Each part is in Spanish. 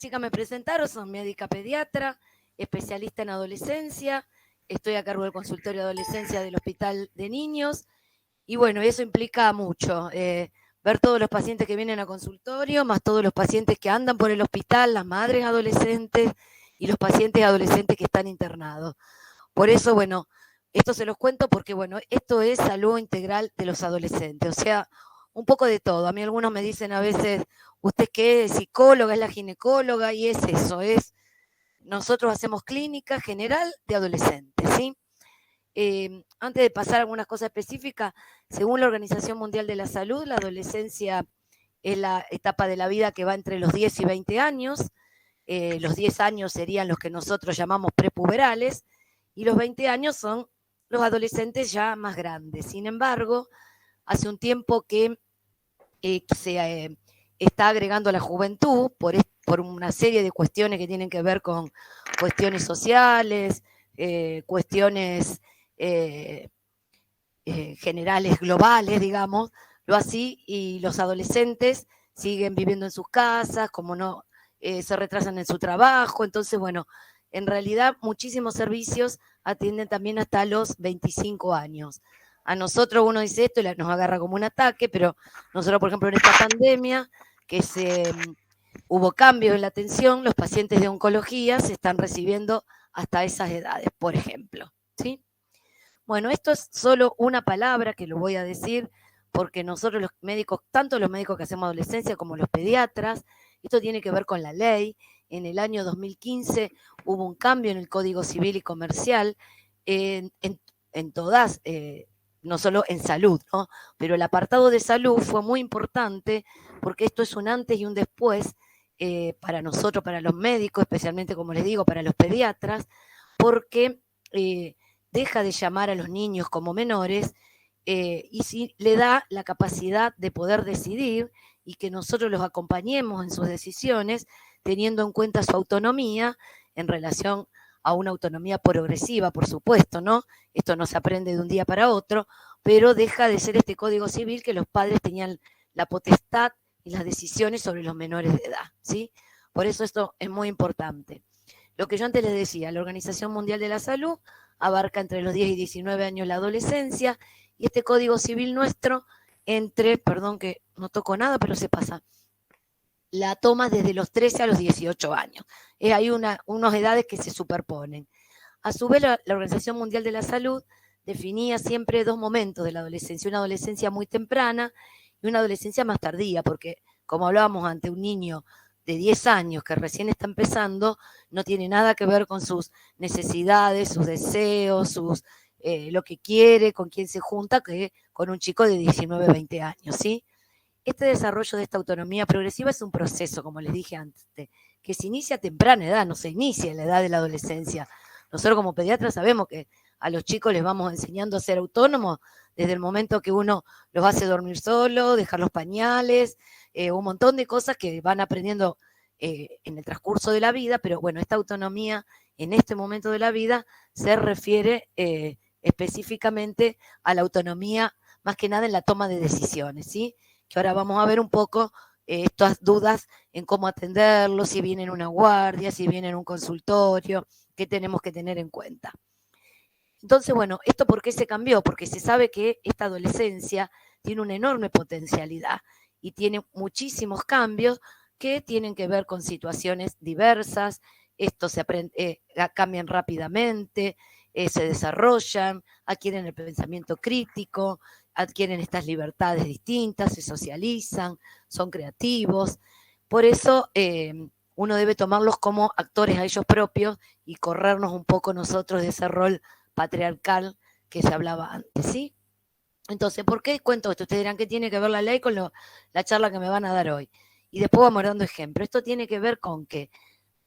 Chicas, me presentaron, soy médica pediatra, especialista en adolescencia, estoy a cargo del consultorio de adolescencia del Hospital de Niños y bueno, eso implica mucho, ver todos los pacientes que vienen a consultorio, más todos los pacientes que andan por el hospital, las madres adolescentes y los pacientes adolescentes que están internados. Por eso, bueno, esto se los cuento porque, bueno, esto es salud integral de los adolescentes, o sea, un poco de todo. A mí algunos me dicen a veces, ¿usted qué es psicóloga? ¿Es la ginecóloga? Y es eso, nosotros hacemos clínica general de adolescentes, ¿sí? Antes de pasar a algunas cosas específicas, según la Organización Mundial de la Salud, la adolescencia es la etapa de la vida que va entre los 10 y 20 años. Los 10 años serían los que nosotros llamamos prepuberales y los 20 años son los adolescentes ya más grandes. Sin embargo, hace un tiempo que se está agregando la juventud por una serie de cuestiones que tienen que ver con cuestiones sociales, cuestiones generales, globales, digamos, lo así, y los adolescentes siguen viviendo en sus casas, como no se retrasan en su trabajo, entonces, bueno, en realidad muchísimos servicios atienden también hasta los 25 años. A nosotros uno dice esto y nos agarra como un ataque, pero nosotros, por ejemplo, en esta pandemia, que hubo cambios en la atención, los pacientes de oncología se están recibiendo hasta esas edades, por ejemplo, ¿sí? Bueno, esto es solo una palabra que lo voy a decir porque nosotros los médicos, tanto los médicos que hacemos adolescencia como los pediatras, esto tiene que ver con la ley. En el año 2015 hubo un cambio en el Código Civil y Comercial en todas, no solo en salud, ¿no? Pero el apartado de salud fue muy importante porque esto es un antes y un después para nosotros, para los médicos, especialmente, como les digo, para los pediatras, porque deja de llamar a los niños como menores y si le da la capacidad de poder decidir y que nosotros los acompañemos en sus decisiones, teniendo en cuenta su autonomía en relación a una autonomía progresiva, por supuesto, ¿no? Esto no se aprende de un día para otro, pero deja de ser este código civil que los padres tenían la potestad y las decisiones sobre los menores de edad, ¿sí? Por eso esto es muy importante. Lo que yo antes les decía, la Organización Mundial de la Salud abarca entre los 10 y 19 años la adolescencia y este código civil nuestro perdón que no toco nada, pero se pasa, la toma desde los 13 a los 18 años. Hay unas edades que se superponen. A su vez, la Organización Mundial de la Salud definía siempre dos momentos de la adolescencia, una adolescencia muy temprana y una adolescencia más tardía, porque como hablábamos ante un niño de 10 años que recién está empezando, no tiene nada que ver con sus necesidades, sus deseos, lo que quiere, con quién se junta, que con un chico de 19, 20 años, ¿sí? Este desarrollo de esta autonomía progresiva es un proceso, como les dije antes, que se inicia a temprana edad, no se inicia en la edad de la adolescencia. Nosotros como pediatras sabemos que a los chicos les vamos enseñando a ser autónomos desde el momento que uno los hace dormir solo, dejar los pañales, un montón de cosas que van aprendiendo en el transcurso de la vida, pero bueno, esta autonomía en este momento de la vida se refiere específicamente a la autonomía más que nada en la toma de decisiones, ¿sí? Que ahora vamos a ver un poco estas dudas en cómo atenderlo, si viene en una guardia, si viene en un consultorio, qué tenemos que tener en cuenta. Entonces, bueno, ¿esto por qué se cambió? Porque se sabe que esta adolescencia tiene una enorme potencialidad y tiene muchísimos cambios que tienen que ver con situaciones diversas, estos cambian rápidamente, se desarrollan, adquieren el pensamiento crítico, adquieren estas libertades distintas, se socializan, son creativos. Por eso uno debe tomarlos como actores a ellos propios y corrernos un poco nosotros de ese rol patriarcal que se hablaba antes, ¿sí? Entonces, ¿por qué cuento esto? Ustedes dirán, ¿qué tiene que ver la ley con la charla que me van a dar hoy? Y después vamos dando ejemplos. Esto tiene que ver con que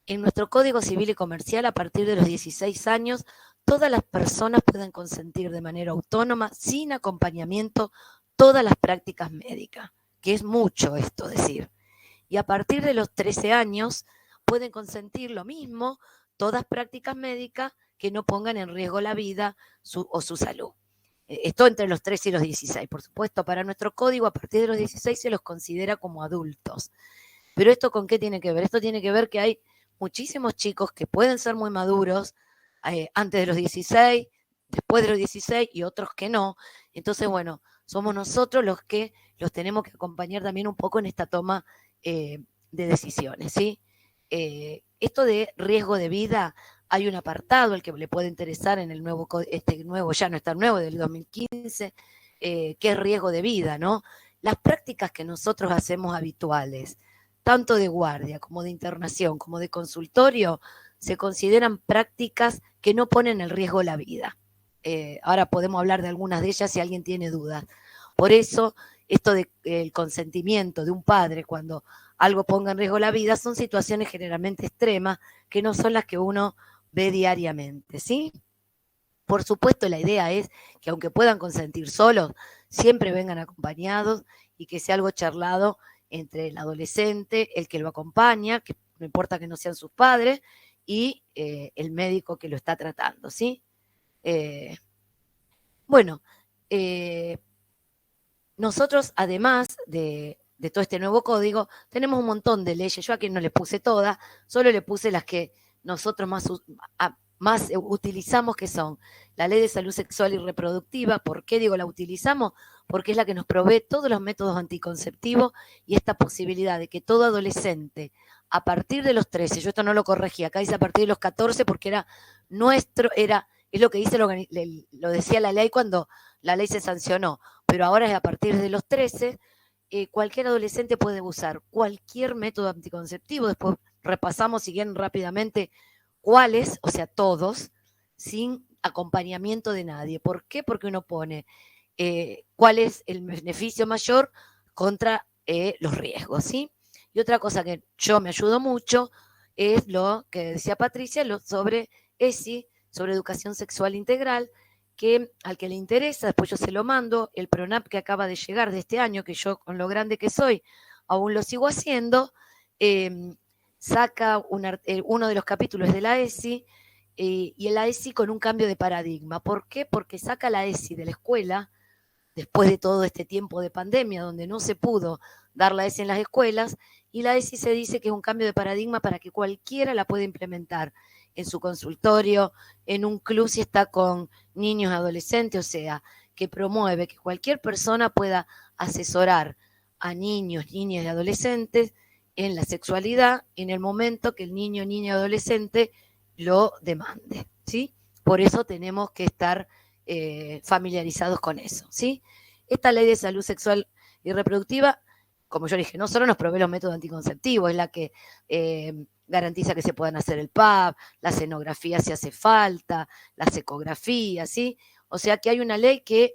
en nuestro Código Civil y Comercial, a partir de los 16 años, todas las personas pueden consentir de manera autónoma, sin acompañamiento, todas las prácticas médicas, que es mucho esto decir. Y a partir de los 13 años pueden consentir lo mismo, todas prácticas médicas que no pongan en riesgo la vida o su salud. Esto entre los 13 y los 16. Por supuesto, para nuestro código, a partir de los 16 se los considera como adultos. Pero ¿esto con qué tiene que ver? Esto tiene que ver que hay muchísimos chicos que pueden ser muy maduros antes de los 16, después de los 16 y otros que no. Entonces, bueno, somos nosotros los que los tenemos que acompañar también un poco en esta toma de decisiones, ¿sí? Esto de riesgo de vida, hay un apartado, el que le puede interesar en el nuevo, ya no está nuevo, del 2015, que es riesgo de vida, ¿no? Las prácticas que nosotros hacemos habituales, tanto de guardia como de internación, como de consultorio, se consideran prácticas que no ponen en riesgo la vida. Ahora podemos hablar de algunas de ellas si alguien tiene dudas. Por eso, esto del consentimiento de un padre cuando algo ponga en riesgo la vida son situaciones generalmente extremas que no son las que uno ve diariamente, ¿sí? Por supuesto, la idea es que aunque puedan consentir solos, siempre vengan acompañados y que sea algo charlado entre el adolescente, el que lo acompaña, que no importa que no sean sus padres, y el médico que lo está tratando, ¿sí? Bueno, nosotros, además de todo este nuevo código, tenemos un montón de leyes. Yo aquí no les puse todas, solo le puse las que nosotros más utilizamos, que son la Ley de Salud Sexual y Reproductiva. ¿Por qué digo la utilizamos? Porque es la que nos provee todos los métodos anticonceptivos y esta posibilidad de que todo adolescente, a partir de los 13, yo esto no lo corregí, acá dice a partir de los 14 porque es lo que dice, lo decía la ley cuando la ley se sancionó, pero ahora es a partir de los 13, cualquier adolescente puede usar cualquier método anticonceptivo. Después repasamos, si quieren, rápidamente cuáles, o sea, todos, sin acompañamiento de nadie. ¿Por qué? Porque uno pone cuál es el beneficio mayor contra los riesgos, ¿sí? Y otra cosa que yo me ayudo mucho es lo que decía Patricia, sobre ESI, sobre educación sexual integral, que al que le interesa, después yo se lo mando, el PRONAP que acaba de llegar de este año, que yo con lo grande que soy, aún lo sigo haciendo, saca uno de los capítulos de la ESI, y la ESI con un cambio de paradigma. ¿Por qué? Porque saca la ESI de la escuela, después de todo este tiempo de pandemia, donde no se pudo dar la ESI en las escuelas, y la ESI se dice que es un cambio de paradigma para que cualquiera la pueda implementar en su consultorio, en un club si está con niños y adolescentes, o sea, que promueve que cualquier persona pueda asesorar a niños, niñas y adolescentes en la sexualidad en el momento que el niño, niña y adolescente lo demande, ¿sí? Por eso tenemos que estar familiarizados con eso, ¿sí? Esta ley de salud sexual y reproductiva, como yo dije, no solo nos provee los métodos anticonceptivos, es la que garantiza que se puedan hacer el PAP, la escenografía si hace falta, las ecografías, ¿sí? O sea que hay una ley que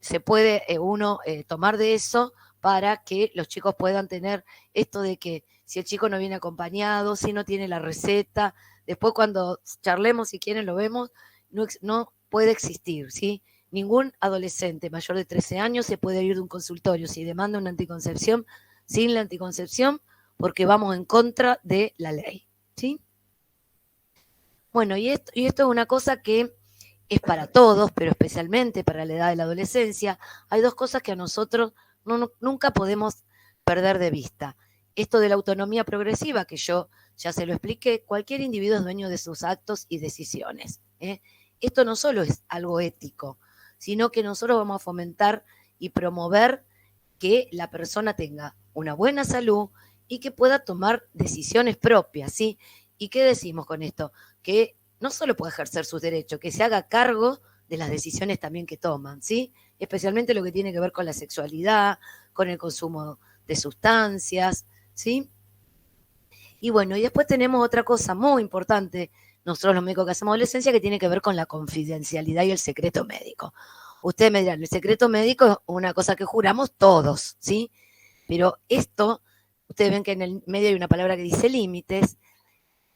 se puede uno tomar de eso para que los chicos puedan tener esto de que si el chico no viene acompañado, si no tiene la receta, después cuando charlemos, si quieren, lo vemos, no puede existir, ¿sí? Ningún adolescente mayor de 13 años se puede ir de un consultorio si demanda una anticoncepción sin la anticoncepción, porque vamos en contra de la ley, ¿sí? Bueno, y esto es una cosa que es para todos, pero especialmente para la edad de la adolescencia. Hay dos cosas que a nosotros nunca podemos perder de vista. Esto de la autonomía progresiva, que yo ya se lo expliqué, cualquier individuo es dueño de sus actos y decisiones. Esto no solo es algo ético, sino que nosotros vamos a fomentar y promover que la persona tenga una buena salud y que pueda tomar decisiones propias, ¿sí? ¿Y qué decimos con esto? Que no solo puede ejercer sus derechos, que se haga cargo de las decisiones también que toman, ¿sí? Especialmente lo que tiene que ver con la sexualidad, con el consumo de sustancias, ¿sí? Y bueno, y después tenemos otra cosa muy importante, nosotros los médicos que hacemos adolescencia, que tiene que ver con la confidencialidad y el secreto médico. Ustedes me dirán, el secreto médico es una cosa que juramos todos, ¿sí? Pero esto, ustedes ven que en el medio hay una palabra que dice límites.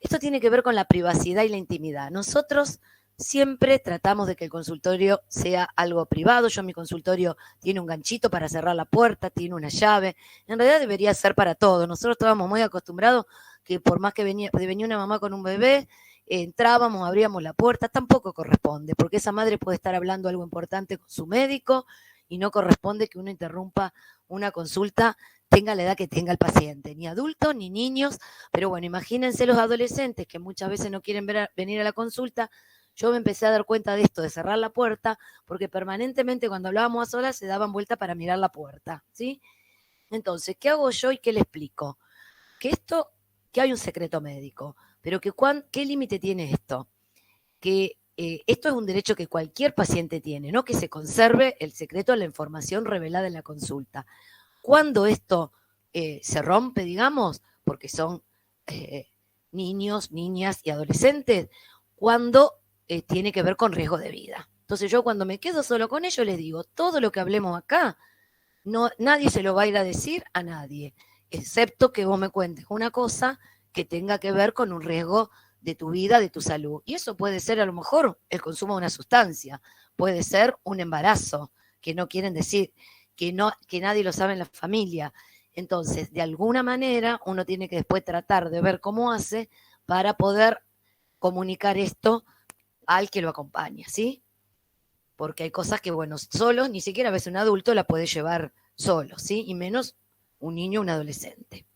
Esto tiene que ver con la privacidad y la intimidad. Nosotros siempre tratamos de que el consultorio sea algo privado. Yo en mi consultorio tiene un ganchito para cerrar la puerta, tiene una llave. En realidad debería ser para todo. Nosotros estábamos muy acostumbrados que por más que venía una mamá con un bebé, entrábamos, abríamos la puerta. Tampoco corresponde, porque esa madre puede estar hablando algo importante con su médico y no corresponde que uno interrumpa una consulta, tenga la edad que tenga el paciente, ni adultos ni niños, pero bueno, imagínense los adolescentes que muchas veces no quieren venir a la consulta. Yo me empecé a dar cuenta de esto, de cerrar la puerta, porque permanentemente cuando hablábamos a solas se daban vuelta para mirar la puerta, ¿sí? Entonces, ¿qué hago yo y qué le explico? Que hay un secreto médico, pero ¿qué límite tiene esto? Que esto es un derecho que cualquier paciente tiene, no que se conserve el secreto de la información revelada en la consulta. Cuando esto se rompe, digamos, porque son niños, niñas y adolescentes, cuando tiene que ver con riesgo de vida. Entonces yo cuando me quedo solo con ellos les digo, todo lo que hablemos acá, nadie se lo va a ir a decir a nadie, excepto que vos me cuentes una cosa que tenga que ver con un riesgo de tu vida, de tu salud. Y eso puede ser a lo mejor el consumo de una sustancia, puede ser un embarazo, que no quieren decir, que nadie lo sabe en la familia. Entonces, de alguna manera, uno tiene que después tratar de ver cómo hace para poder comunicar esto al que lo acompaña, ¿sí? Porque hay cosas que, bueno, solo, ni siquiera a veces un adulto la puede llevar solo, ¿sí? Y menos un niño o un adolescente.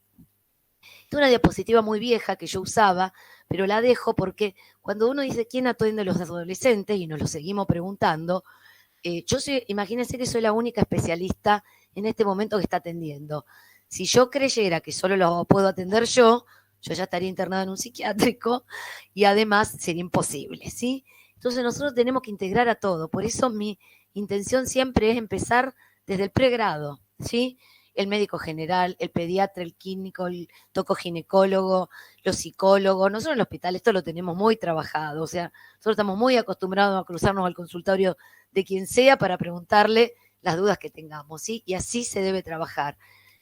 Es una diapositiva muy vieja que yo usaba, pero la dejo porque cuando uno dice quién atiende a los adolescentes, y nos lo seguimos preguntando, imagínense que soy la única especialista en este momento que está atendiendo. Si yo creyera que solo lo puedo atender yo ya estaría internada en un psiquiátrico y además sería imposible, ¿sí? Entonces nosotros tenemos que integrar a todo. Por eso mi intención siempre es empezar desde el pregrado, ¿sí? El médico general, el pediatra, el clínico, el tocoginecólogo, los psicólogos. Nosotros en el hospital esto lo tenemos muy trabajado, o sea, nosotros estamos muy acostumbrados a cruzarnos al consultorio de quien sea para preguntarle las dudas que tengamos, ¿sí? Y así se debe trabajar.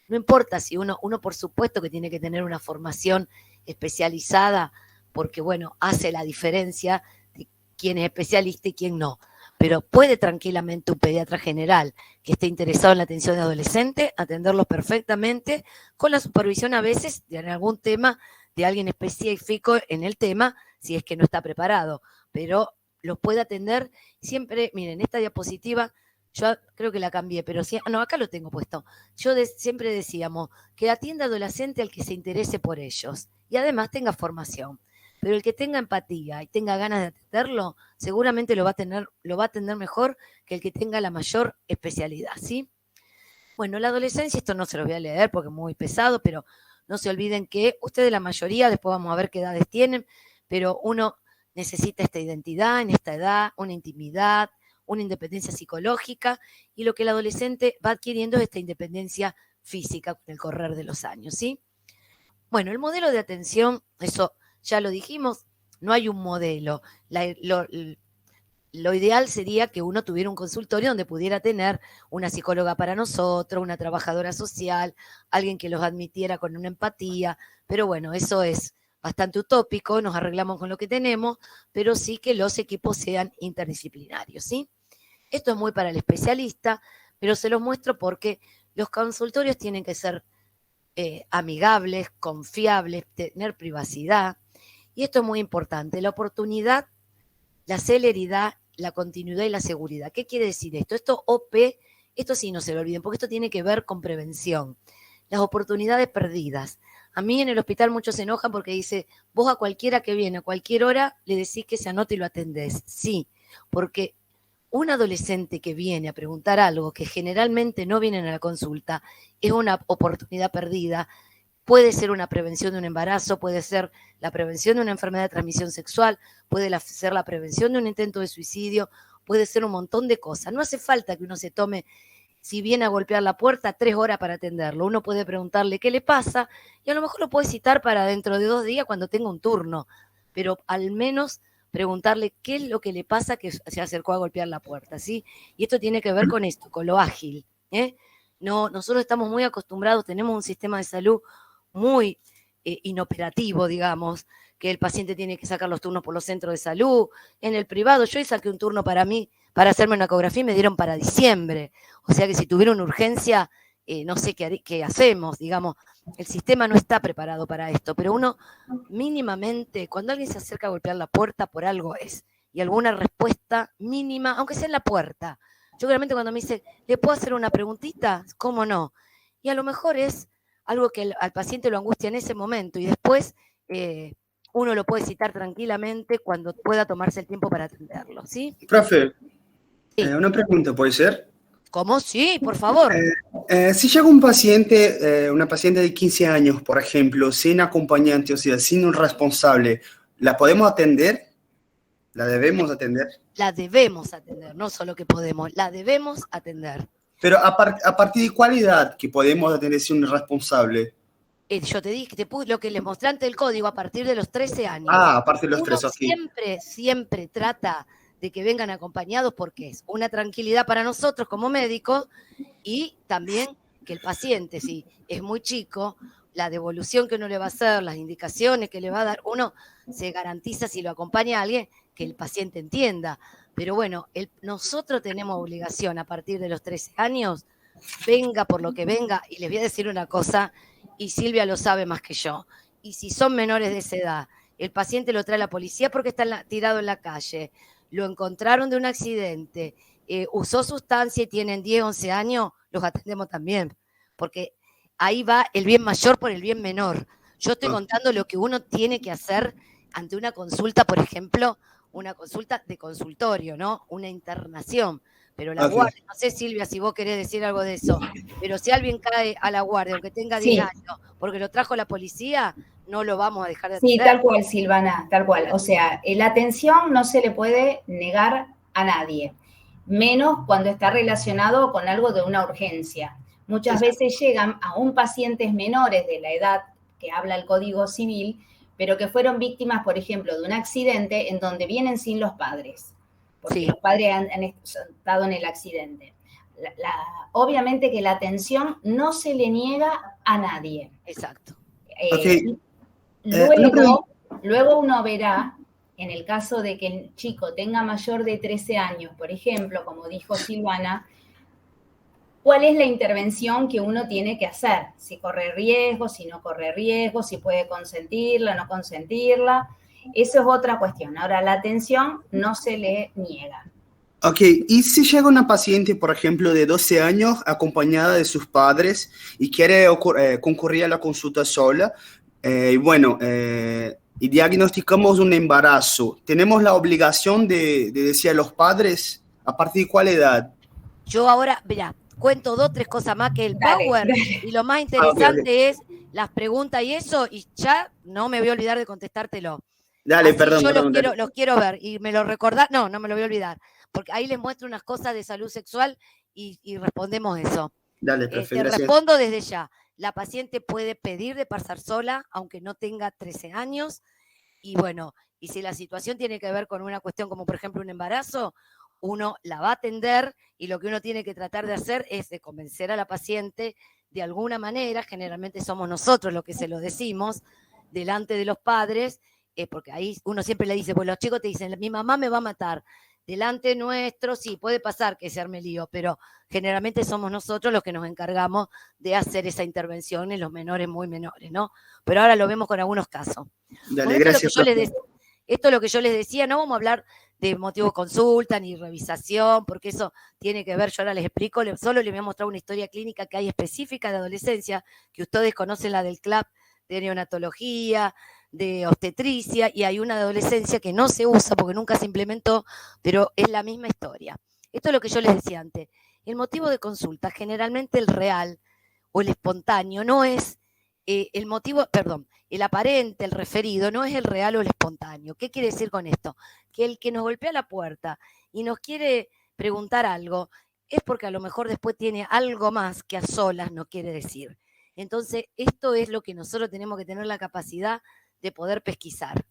No importa si uno por supuesto que tiene que tener una formación especializada, porque bueno, hace la diferencia de quién es especialista y quién no. Pero puede tranquilamente un pediatra general que esté interesado en la atención de adolescentes atenderlos perfectamente con la supervisión a veces de algún tema de alguien específico en el tema, si es que no está preparado. Pero los puede atender siempre. Miren, esta diapositiva yo creo que la cambié, pero sí, no, acá lo tengo puesto. Siempre decíamos que atienda adolescente al que se interese por ellos y además tenga formación. Pero el que tenga empatía y tenga ganas de atenderlo, seguramente lo va a atender mejor que el que tenga la mayor especialidad, ¿sí? Bueno, la adolescencia, esto no se lo voy a leer porque es muy pesado, pero no se olviden que ustedes la mayoría, después vamos a ver qué edades tienen, pero uno necesita esta identidad en esta edad, una intimidad, una independencia psicológica, y lo que el adolescente va adquiriendo es esta independencia física con el correr de los años, ¿sí? Bueno, el modelo de atención, eso ya lo dijimos, no hay un modelo. Lo ideal sería que uno tuviera un consultorio donde pudiera tener una psicóloga para nosotros, una trabajadora social, alguien que los admitiera con una empatía, pero bueno, eso es bastante utópico, nos arreglamos con lo que tenemos, pero sí que los equipos sean interdisciplinarios, ¿sí? Esto es muy para el especialista, pero se los muestro porque los consultorios tienen que ser amigables, confiables, tener privacidad, y esto es muy importante, la oportunidad, la celeridad, la continuidad y la seguridad. ¿Qué quiere decir esto? Esto sí no se lo olviden, porque esto tiene que ver con prevención. Las oportunidades perdidas. A mí en el hospital muchos se enojan porque dice, vos a cualquiera que viene a cualquier hora le decís que se anote y lo atendés. Sí, porque un adolescente que viene a preguntar algo que generalmente no vienen a la consulta es una oportunidad perdida. Puede ser una prevención de un embarazo, puede ser la prevención de una enfermedad de transmisión sexual, puede ser la prevención de un intento de suicidio, puede ser un montón de cosas. No hace falta que uno se tome, si viene a golpear la puerta, 3 horas para atenderlo. Uno puede preguntarle qué le pasa y a lo mejor lo puede citar para dentro de 2 días cuando tenga un turno, pero al menos preguntarle qué es lo que le pasa que se acercó a golpear la puerta, ¿sí? Y esto tiene que ver con esto, con lo ágil, ¿eh? No, nosotros estamos muy acostumbrados, tenemos un sistema de salud muy inoperativo, digamos, que el paciente tiene que sacar los turnos por los centros de salud. En el privado, yo saqué un turno para mí, para hacerme una ecografía y me dieron para diciembre. O sea que si tuviera una urgencia, no sé qué hacemos, digamos. El sistema no está preparado para esto, pero uno mínimamente, cuando alguien se acerca a golpear la puerta, por algo es. Y alguna respuesta mínima, aunque sea en la puerta. Yo realmente cuando me dice, ¿le puedo hacer una preguntita? ¿Cómo no? Y a lo mejor es algo que al paciente lo angustia en ese momento y después uno lo puede citar tranquilamente cuando pueda tomarse el tiempo para atenderlo, ¿sí? Profe, Sí. una pregunta, ¿puede ser? ¿Cómo? Sí, por favor. Si llega un paciente, una paciente de 15 años, por ejemplo, sin acompañante, o sea, sin un responsable, ¿la podemos atender? ¿La debemos atender? La debemos atender, no solo que podemos, la debemos atender. Pero a partir de cuál edad que podemos atender sin un responsable? Yo te dije, lo que les mostré ante el código a partir de los 13 años. Ah, a partir de los Uno 3, ok. siempre trata de que vengan acompañados porque es una tranquilidad para nosotros como médicos y también que el paciente, si es muy chico, la devolución que uno le va a hacer, las indicaciones que le va a dar, uno se garantiza si lo acompaña a alguien que el paciente entienda. Pero bueno, nosotros tenemos obligación a partir de los 13 años, venga por lo que venga, y les voy a decir una cosa, y Silvia lo sabe más que yo, y si son menores de esa edad, el paciente lo trae la policía porque está tirado en la calle, lo encontraron de un accidente, usó sustancia y tienen 10, 11 años, los atendemos también, porque ahí va el bien mayor por el bien menor. Yo estoy contando lo que uno tiene que hacer ante una consulta, por ejemplo, una consulta de consultorio, ¿no? Una internación. Pero la guardia, no sé, Silvia, si vos querés decir algo de eso, pero si alguien cae a la guardia, aunque tenga 10 años, porque lo trajo la policía, no lo vamos a dejar de atender. Sí, tal cual, Silvana, tal cual. O sea, la atención no se le puede negar a nadie, menos cuando está relacionado con algo de una urgencia. Muchas veces llegan aún pacientes menores de la edad que habla el Código Civil, pero que fueron víctimas, por ejemplo, de un accidente en donde vienen sin los padres, porque los padres han estado en el accidente. Obviamente que la atención no se le niega a nadie. Exacto. Luego uno verá, en el caso de que el chico tenga mayor de 13 años, por ejemplo, como dijo Silvana, cuál es la intervención que uno tiene que hacer, si corre riesgo, si no corre riesgo, si puede consentirla, no consentirla. Eso es otra cuestión. Ahora, la atención no se le niega. Ok, y si llega una paciente, por ejemplo, de 12 años, acompañada de sus padres y quiere concurrir a la consulta sola, y diagnosticamos un embarazo, ¿tenemos la obligación de decir a los padres a partir de cuál edad? Yo ahora, mirá, cuento 2, 3 cosas más que el power, y lo más interesante es las preguntas y eso, y ya no me voy a olvidar de contestártelo. Dale, así perdón. Yo los quiero ver, y me lo recordás, no me lo voy a olvidar, porque ahí les muestro unas cosas de salud sexual y respondemos eso. Dale, profe, Te gracias. respondo desde ya. La paciente puede pedir de pasar sola, aunque no tenga 13 años, y bueno, y si la situación tiene que ver con una cuestión como por ejemplo un embarazo, uno la va a atender y lo que uno tiene que tratar de hacer es de convencer a la paciente de alguna manera, generalmente somos nosotros los que se lo decimos, delante de los padres, porque ahí uno siempre le dice, pues los chicos te dicen, mi mamá me va a matar, delante nuestro, sí, puede pasar que se arme lío, pero generalmente somos nosotros los que nos encargamos de hacer esa intervención en los menores muy menores, ¿no? Pero ahora lo vemos con algunos casos. Dale, bueno, gracias. Esto es lo que yo les decía, no vamos a hablar de motivo de consulta ni revisación, porque eso tiene que ver, yo ahora les explico, solo les voy a mostrar una historia clínica que hay específica de adolescencia, que ustedes conocen la del CLAP de neonatología, de obstetricia, y hay una de adolescencia que no se usa porque nunca se implementó, pero es la misma historia. Esto es lo que yo les decía antes. El motivo de consulta, generalmente el real o el espontáneo, no es el motivo, perdón, el aparente, el referido, no es el real o el espontáneo. ¿Qué quiere decir con esto? Que el que nos golpea la puerta y nos quiere preguntar algo es porque a lo mejor después tiene algo más que a solas no quiere decir. Entonces, esto es lo que nosotros tenemos que tener la capacidad de poder pesquisar.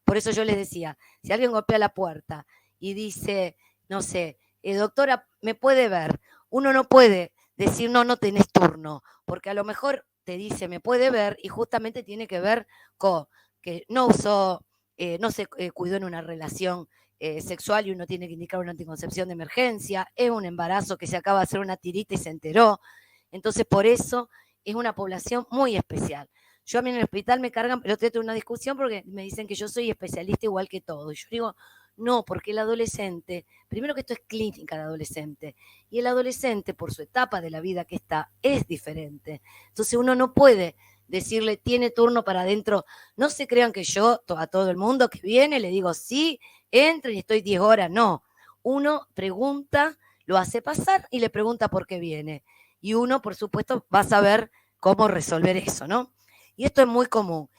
Por eso yo les decía, si alguien golpea la puerta y dice, no sé, doctora, ¿me puede ver? Uno no puede decir, no tenés turno, porque a lo mejor te dice, me puede ver, y justamente tiene que ver con que no usó, no se cuidó en una relación sexual y uno tiene que indicar una anticoncepción de emergencia, es un embarazo que se acaba de hacer una tirita y se enteró. Entonces, por eso es una población muy especial. Yo a mí en el hospital me cargan, pero tuve una discusión porque me dicen que yo soy especialista igual que todo. Y yo digo, No, porque el adolescente, primero que esto es clínica de adolescente, y el adolescente, por su etapa de la vida que está, es diferente. Entonces uno no puede decirle, tiene turno para adentro. No se crean que yo, a todo el mundo que viene, le digo, sí, entren y estoy 10 horas. No, uno pregunta, lo hace pasar y le pregunta por qué viene. Y uno, por supuesto, va a saber cómo resolver eso, ¿no? Y esto es muy común.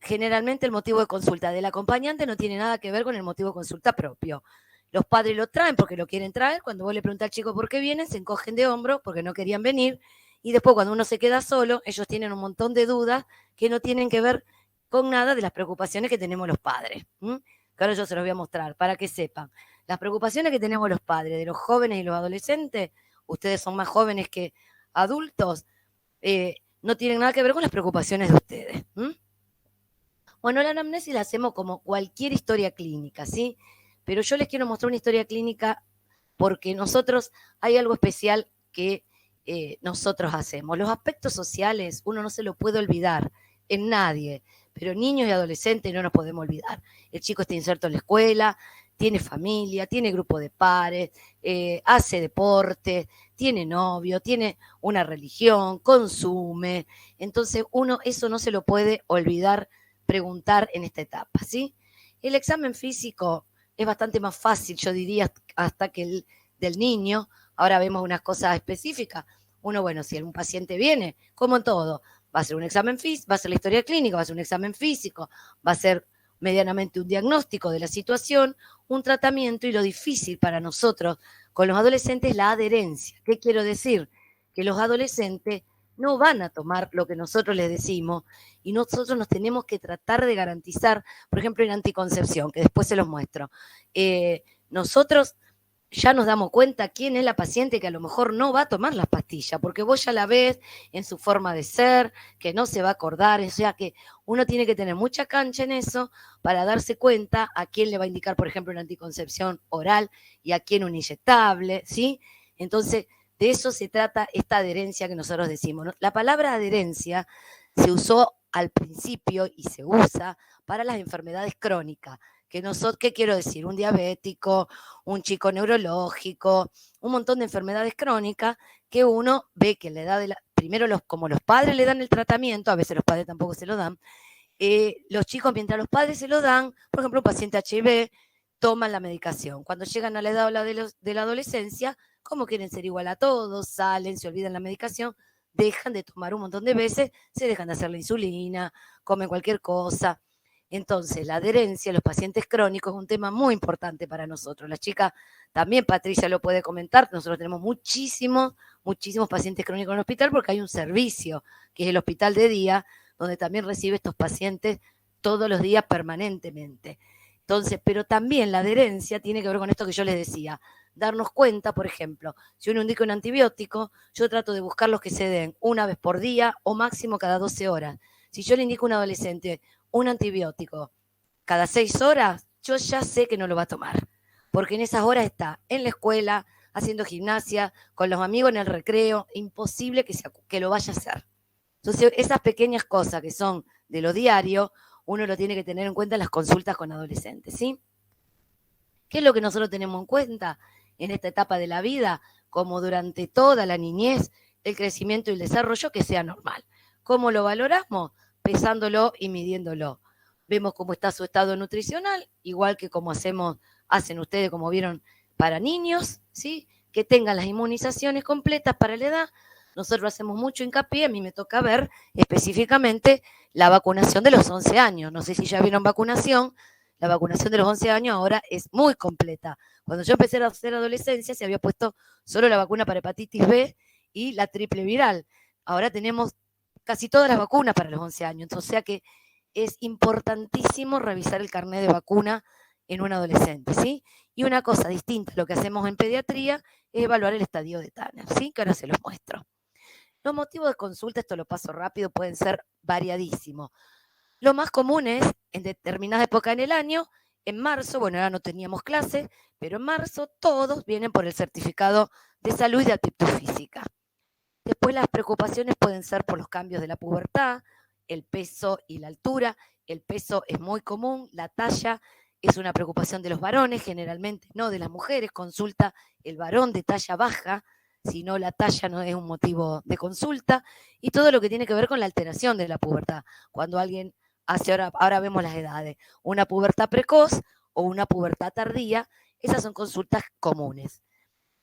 Generalmente el motivo de consulta del acompañante no tiene nada que ver con el motivo de consulta propio. Los padres lo traen porque lo quieren traer. Cuando vos le preguntás al chico por qué vienen, se encogen de hombro porque no querían venir. Y después cuando uno se queda solo, ellos tienen un montón de dudas que no tienen que ver con nada de las preocupaciones que tenemos los padres. Que ahora yo se los voy a mostrar para que sepan. Las preocupaciones que tenemos los padres, de los jóvenes y los adolescentes, ustedes son más jóvenes que adultos, no tienen nada que ver con las preocupaciones de ustedes. Bueno, la anamnesis la hacemos como cualquier historia clínica, ¿sí? Pero yo les quiero mostrar una historia clínica porque nosotros, hay algo especial que nosotros hacemos. Los aspectos sociales uno no se lo puede olvidar en nadie, pero niños y adolescentes no nos podemos olvidar. El chico está inserto en la escuela, tiene familia, tiene grupo de pares, hace deporte, tiene novio, tiene una religión, consume. Entonces uno eso no se lo puede olvidar preguntar en esta etapa, ¿sí? El examen físico es bastante más fácil, yo diría, hasta que el del niño. Ahora vemos unas cosas específicas. Uno, bueno, si un paciente viene, como en todo, va a ser un examen físico, va a ser la historia clínica, va a ser un examen físico, va a ser medianamente un diagnóstico de la situación, un tratamiento, y lo difícil para nosotros con los adolescentes es la adherencia. ¿Qué quiero decir? Que los adolescentes no van a tomar lo que nosotros les decimos y nosotros nos tenemos que tratar de garantizar, por ejemplo, en anticoncepción, que después se los muestro. Nosotros ya nos damos cuenta quién es la paciente que a lo mejor no va a tomar las pastillas, porque vos ya la ves en su forma de ser, que no se va a acordar, o sea que uno tiene que tener mucha cancha en eso para darse cuenta a quién le va a indicar, por ejemplo, una anticoncepción oral y a quién un inyectable, ¿sí? Entonces, de eso se trata esta adherencia que nosotros decimos, ¿no? La palabra adherencia se usó al principio y se usa para las enfermedades crónicas. ¿Qué quiero decir? Un diabético, un chico neurológico, un montón de enfermedades crónicas que uno ve que le da primero como los padres le dan el tratamiento, a veces los padres tampoco se lo dan, los chicos mientras los padres se lo dan, por ejemplo un paciente HIV, toman la medicación. Cuando llegan a la edad de la adolescencia, como quieren ser igual a todos, salen, se olvidan la medicación, dejan de tomar un montón de veces, se dejan de hacer la insulina, comen cualquier cosa. Entonces, la adherencia a los pacientes crónicos es un tema muy importante para nosotros. La chica, también Patricia lo puede comentar, nosotros tenemos muchísimos pacientes crónicos en el hospital porque hay un servicio, que es el hospital de día, donde también recibe estos pacientes todos los días permanentemente. Entonces, pero también la adherencia tiene que ver con esto que yo les decía, darnos cuenta, por ejemplo, si uno indica un antibiótico, yo trato de buscar los que se den una vez por día o máximo cada 12 horas. Si yo le indico a un adolescente un antibiótico cada 6 horas, yo ya sé que no lo va a tomar, porque en esas horas está en la escuela, haciendo gimnasia, con los amigos en el recreo, imposible que lo vaya a hacer. Entonces, esas pequeñas cosas que son de lo diario, uno lo tiene que tener en cuenta en las consultas con adolescentes, ¿sí? ¿Qué es lo que nosotros tenemos en cuenta en esta etapa de la vida? Como durante toda la niñez, el crecimiento y el desarrollo, que sea normal. ¿Cómo lo valoramos? Pesándolo y midiéndolo. Vemos cómo está su estado nutricional, igual que como hacen ustedes, como vieron, para niños, ¿sí? Que tengan las inmunizaciones completas para la edad. Nosotros hacemos mucho hincapié, a mí me toca ver específicamente la vacunación de los 11 años. No sé si ya vieron vacunación. La vacunación de los 11 años ahora es muy completa. Cuando yo empecé a hacer adolescencia se había puesto solo la vacuna para hepatitis B y la triple viral. Ahora tenemos casi todas las vacunas para los 11 años. Entonces, o sea que es importantísimo revisar el carnet de vacuna en un adolescente, ¿sí? Y una cosa distinta a lo que hacemos en pediatría es evaluar el estadio de Tanner, ¿sí? Que ahora se los muestro. Los motivos de consulta, esto lo paso rápido, pueden ser variadísimos. Lo más común es, en determinada época en el año, en marzo, bueno, ahora no teníamos clases, pero en marzo todos vienen por el certificado de salud y de aptitud física. Después las preocupaciones pueden ser por los cambios de la pubertad, el peso y la altura. El peso es muy común, la talla es una preocupación de los varones, generalmente no de las mujeres. Consulta el varón de talla baja, si no la talla no es un motivo de consulta, y todo lo que tiene que ver con la alteración de la pubertad. Cuando alguien hace, ahora vemos las edades, una pubertad precoz o una pubertad tardía, esas son consultas comunes.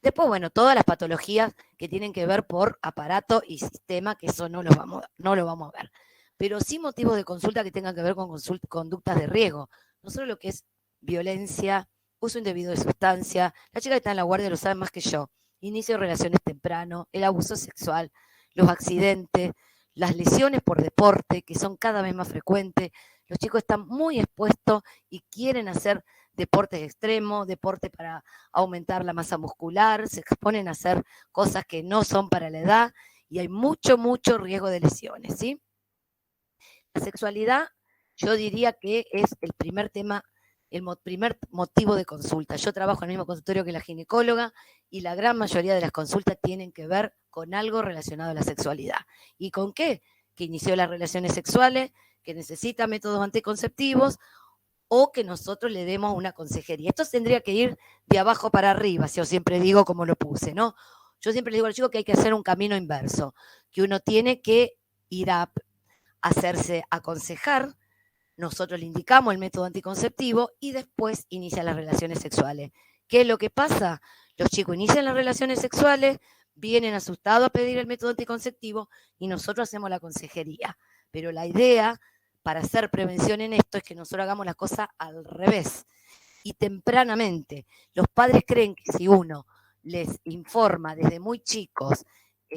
Después, bueno, todas las patologías que tienen que ver por aparato y sistema, que eso no lo vamos a ver. Pero sí motivos de consulta que tengan que ver con conductas de riesgo. No solo lo que es violencia, uso indebido de sustancia, la chica que está en la guardia lo sabe más que yo, inicio de relaciones temprano, el abuso sexual, los accidentes, las lesiones por deporte, que son cada vez más frecuentes. Los chicos están muy expuestos y quieren hacer deportes extremos, deporte para aumentar la masa muscular, se exponen a hacer cosas que no son para la edad y hay mucho riesgo de lesiones, ¿sí? La sexualidad, yo diría que es el primer tema, el primer motivo de consulta. Yo trabajo en el mismo consultorio que la ginecóloga y la gran mayoría de las consultas tienen que ver con algo relacionado a la sexualidad. ¿Y con qué? Que inició las relaciones sexuales, que necesita métodos anticonceptivos o que nosotros le demos una consejería. Esto tendría que ir de abajo para arriba, si yo siempre digo como lo puse, ¿no? Yo siempre le digo al chico que hay que hacer un camino inverso, que uno tiene que ir a hacerse aconsejar, nosotros le indicamos el método anticonceptivo y después inicia las relaciones sexuales. ¿Qué es lo que pasa? Los chicos inician las relaciones sexuales, vienen asustados a pedir el método anticonceptivo y nosotros hacemos la consejería. Pero la idea para hacer prevención en esto es que nosotros hagamos las cosas al revés y tempranamente. Los padres creen que si uno les informa desde muy chicos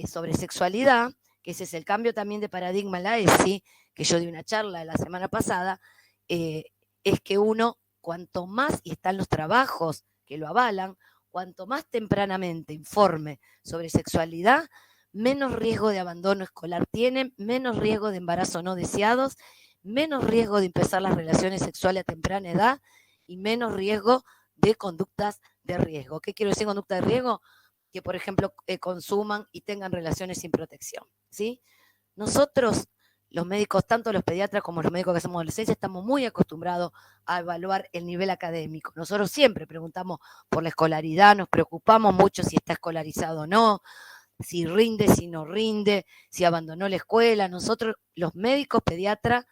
sobre sexualidad, que ese es el cambio también de paradigma en la ESI, que yo di una charla la semana pasada, es que uno, cuanto más, y están los trabajos que lo avalan, cuanto más tempranamente informe sobre sexualidad, menos riesgo de abandono escolar tienen, menos riesgo de embarazo no deseados, menos riesgo de empezar las relaciones sexuales a temprana edad y menos riesgo de conductas de riesgo. ¿Qué quiero decir conducta de riesgo? Que, por ejemplo, consuman y tengan relaciones sin protección, ¿sí? Nosotros, los médicos, tanto los pediatras como los médicos que hacemos adolescencia, estamos muy acostumbrados a evaluar el nivel académico. Nosotros siempre preguntamos por la escolaridad, nos preocupamos mucho si está escolarizado o no, si rinde, si no rinde, si abandonó la escuela. Nosotros, los médicos pediatras,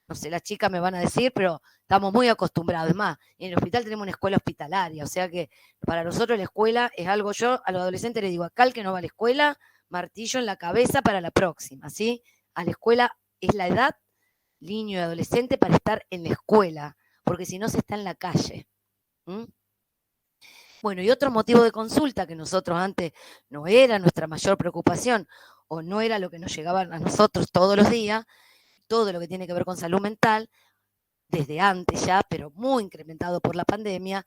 no sé, las chicas me van a decir, pero estamos muy acostumbrados. Es más, en el hospital tenemos una escuela hospitalaria, o sea que para nosotros la escuela es algo. Yo a los adolescentes les digo, acá el que no va a la escuela, martillo en la cabeza para la próxima, ¿sí? A la escuela es la edad, niño y adolescente, para estar en la escuela, porque si no se está en la calle. Bueno, y otro motivo de consulta que nosotros antes no era nuestra mayor preocupación o no era lo que nos llegaba a nosotros todos los días, todo lo que tiene que ver con salud mental, desde antes ya, pero muy incrementado por la pandemia,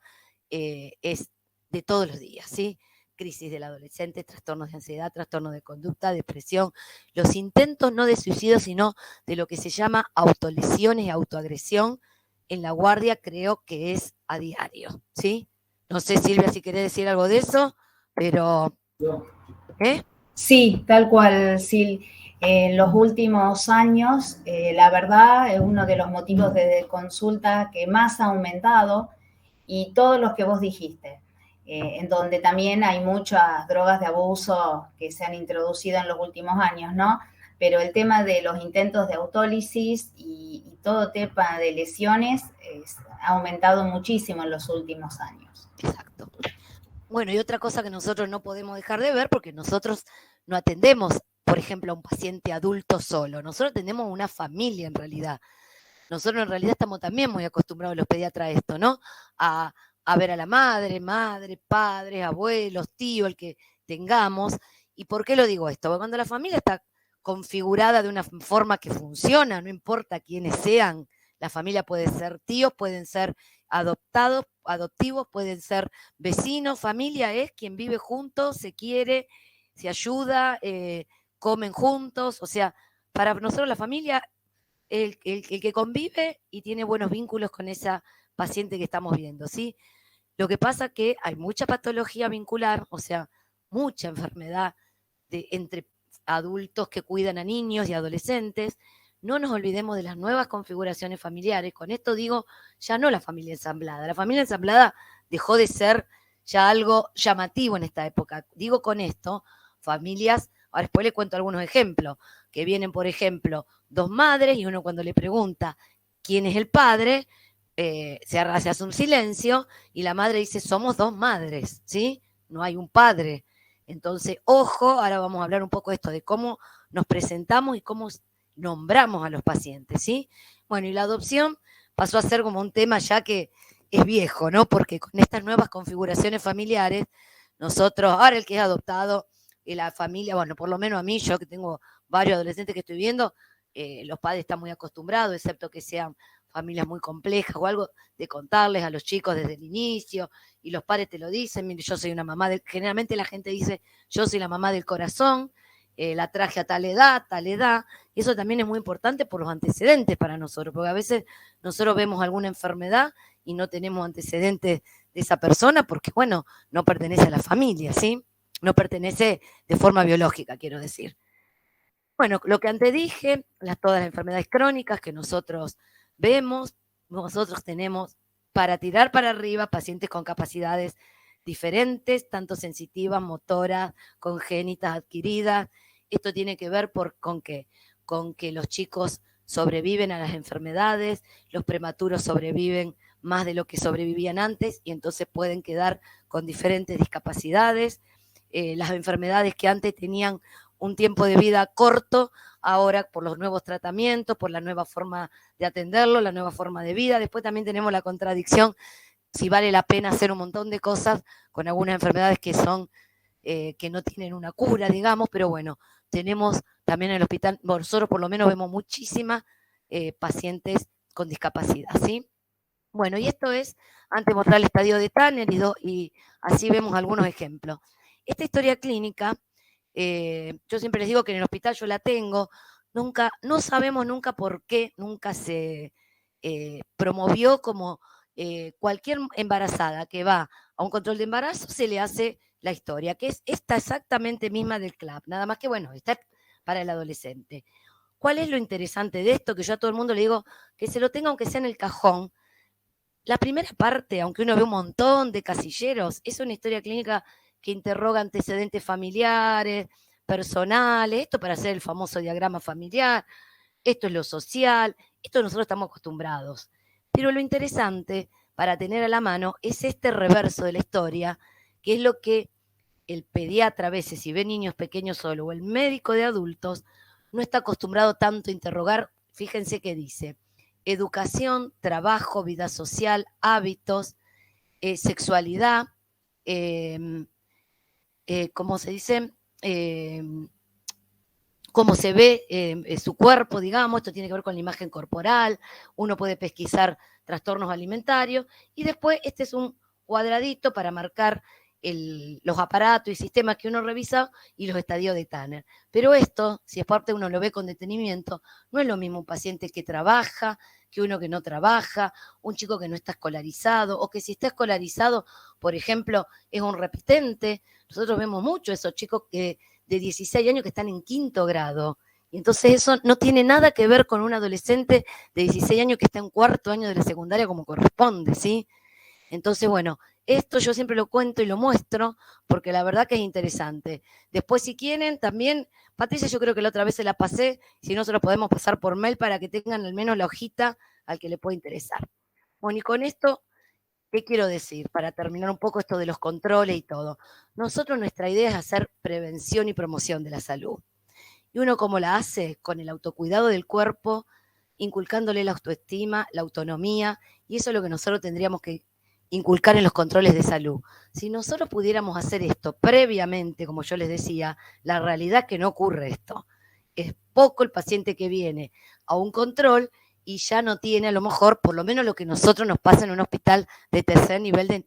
es de todos los días, ¿sí? Crisis del adolescente, trastornos de ansiedad, trastornos de conducta, depresión, los intentos no de suicidio, sino de lo que se llama autolesiones y autoagresión en la guardia, creo que es a diario, ¿sí? No sé, Silvia, si querés decir algo de eso, pero... Sí, tal cual, Sil. En los últimos años, la verdad, es uno de los motivos de consulta que más ha aumentado y todos los que vos dijiste, en donde también hay muchas drogas de abuso que se han introducido en los últimos años, ¿no? Pero el tema de los intentos de autólisis y todo tema de lesiones ha aumentado muchísimo en los últimos años. Exacto. Bueno, y otra cosa que nosotros no podemos dejar de ver, porque nosotros no atendemos, por ejemplo, a un paciente adulto solo, nosotros atendemos a una familia en realidad. Nosotros en realidad estamos también muy acostumbrados los pediatras a esto, ¿no? A ver a la madre, padres, abuelos, tíos, el que tengamos. ¿Y por qué lo digo esto? Porque cuando la familia está configurada de una forma que funciona, no importa quiénes sean, la familia puede ser tíos, pueden ser adoptivos, pueden ser vecinos, familia es quien vive juntos, se quiere, se ayuda, comen juntos, o sea, para nosotros la familia, el que convive y tiene buenos vínculos con esa paciente que estamos viendo, ¿sí? Lo que pasa que hay mucha patología vincular, o sea, mucha enfermedad entre adultos que cuidan a niños y adolescentes, no nos olvidemos de las nuevas configuraciones familiares. Con esto digo, ya no la familia ensamblada. La familia ensamblada dejó de ser ya algo llamativo en esta época. Digo con esto, familias, ahora después les cuento algunos ejemplos, que vienen, por ejemplo, dos madres y uno cuando le pregunta quién es el padre, se hace un silencio y la madre dice, somos dos madres, ¿sí? No hay un padre. Entonces, ojo, ahora vamos a hablar un poco de esto, de cómo nos presentamos y cómo nombramos a los pacientes, ¿sí? Bueno, y la adopción pasó a ser como un tema ya que es viejo, ¿no? Porque con estas nuevas configuraciones familiares, nosotros, ahora el que es adoptado, y la familia, bueno, por lo menos a mí, yo que tengo varios adolescentes que estoy viendo, los padres están muy acostumbrados, excepto que sean familias muy complejas o algo, de contarles a los chicos desde el inicio, y los padres te lo dicen, mire, yo soy una mamá, generalmente la gente dice, yo soy la mamá del corazón, la traje a tal edad, y eso también es muy importante por los antecedentes para nosotros, porque a veces nosotros vemos alguna enfermedad y no tenemos antecedentes de esa persona porque, bueno, no pertenece a la familia, ¿sí? No pertenece de forma biológica, quiero decir. Bueno, lo que antes dije, todas las enfermedades crónicas que nosotros vemos, nosotros tenemos para tirar para arriba pacientes con capacidades diferentes, tanto sensitivas, motoras, congénitas, adquiridas. Esto tiene que ver con que los chicos sobreviven a las enfermedades, los prematuros sobreviven más de lo que sobrevivían antes y entonces pueden quedar con diferentes discapacidades. Las enfermedades que antes tenían un tiempo de vida corto, ahora por los nuevos tratamientos, por la nueva forma de atenderlo, la nueva forma de vida. Después también tenemos la contradicción, si vale la pena hacer un montón de cosas con algunas enfermedades que son, que no tienen una cura, digamos, pero bueno, tenemos también en el hospital, nosotros por lo menos vemos muchísimas pacientes con discapacidad, ¿sí? Bueno, y esto es, antes de mostrar el estadio de Tanner y así vemos algunos ejemplos. Esta historia clínica, yo siempre les digo que en el hospital yo la tengo, no sabemos nunca por qué, nunca se promovió como cualquier embarazada que va a un control de embarazo se le hace la historia, que es esta exactamente misma del CLAP, nada más que bueno, está para el adolescente. ¿Cuál es lo interesante de esto? Que yo a todo el mundo le digo que se lo tenga aunque sea en el cajón. La primera parte, aunque uno ve un montón de casilleros, es una historia clínica que interroga antecedentes familiares, personales, esto para hacer el famoso diagrama familiar, esto es lo social, esto nosotros estamos acostumbrados. Pero lo interesante para tener a la mano es este reverso de la historia, que es lo que el pediatra a veces, si ve niños pequeños solo, o el médico de adultos, no está acostumbrado tanto a interrogar. Fíjense que dice, educación, trabajo, vida social, hábitos, sexualidad, ¿cómo se dice? Cómo se ve su cuerpo, digamos, esto tiene que ver con la imagen corporal, uno puede pesquisar trastornos alimentarios, y después este es un cuadradito para marcar los aparatos y sistemas que uno revisa y los estadios de Tanner. Pero esto, si es parte uno lo ve con detenimiento, no es lo mismo un paciente que trabaja, que uno que no trabaja, un chico que no está escolarizado, o que si está escolarizado, por ejemplo, es un repetente. Nosotros vemos mucho esos chicos de 16 años que están en 5º grado. Y entonces eso no tiene nada que ver con un adolescente de 16 años que está en 4º año de la secundaria como corresponde, ¿sí? Entonces, bueno, esto yo siempre lo cuento y lo muestro porque la verdad que es interesante. Después, si quieren, también, Patricia, yo creo que la otra vez se la pasé, si no se lo podemos pasar por mail para que tengan al menos la hojita al que le pueda interesar. Bueno, y con esto, ¿qué quiero decir? Para terminar un poco esto de los controles y todo. Nosotros nuestra idea es hacer prevención y promoción de la salud. Y uno cómo la hace, con el autocuidado del cuerpo, inculcándole la autoestima, la autonomía, y eso es lo que nosotros tendríamos que inculcar en los controles de salud. Si nosotros pudiéramos hacer esto previamente, como yo les decía, la realidad es que no ocurre esto. Es poco el paciente que viene a un control y ya no tiene a lo mejor, por lo menos lo que nosotros nos pasa en un hospital de tercer nivel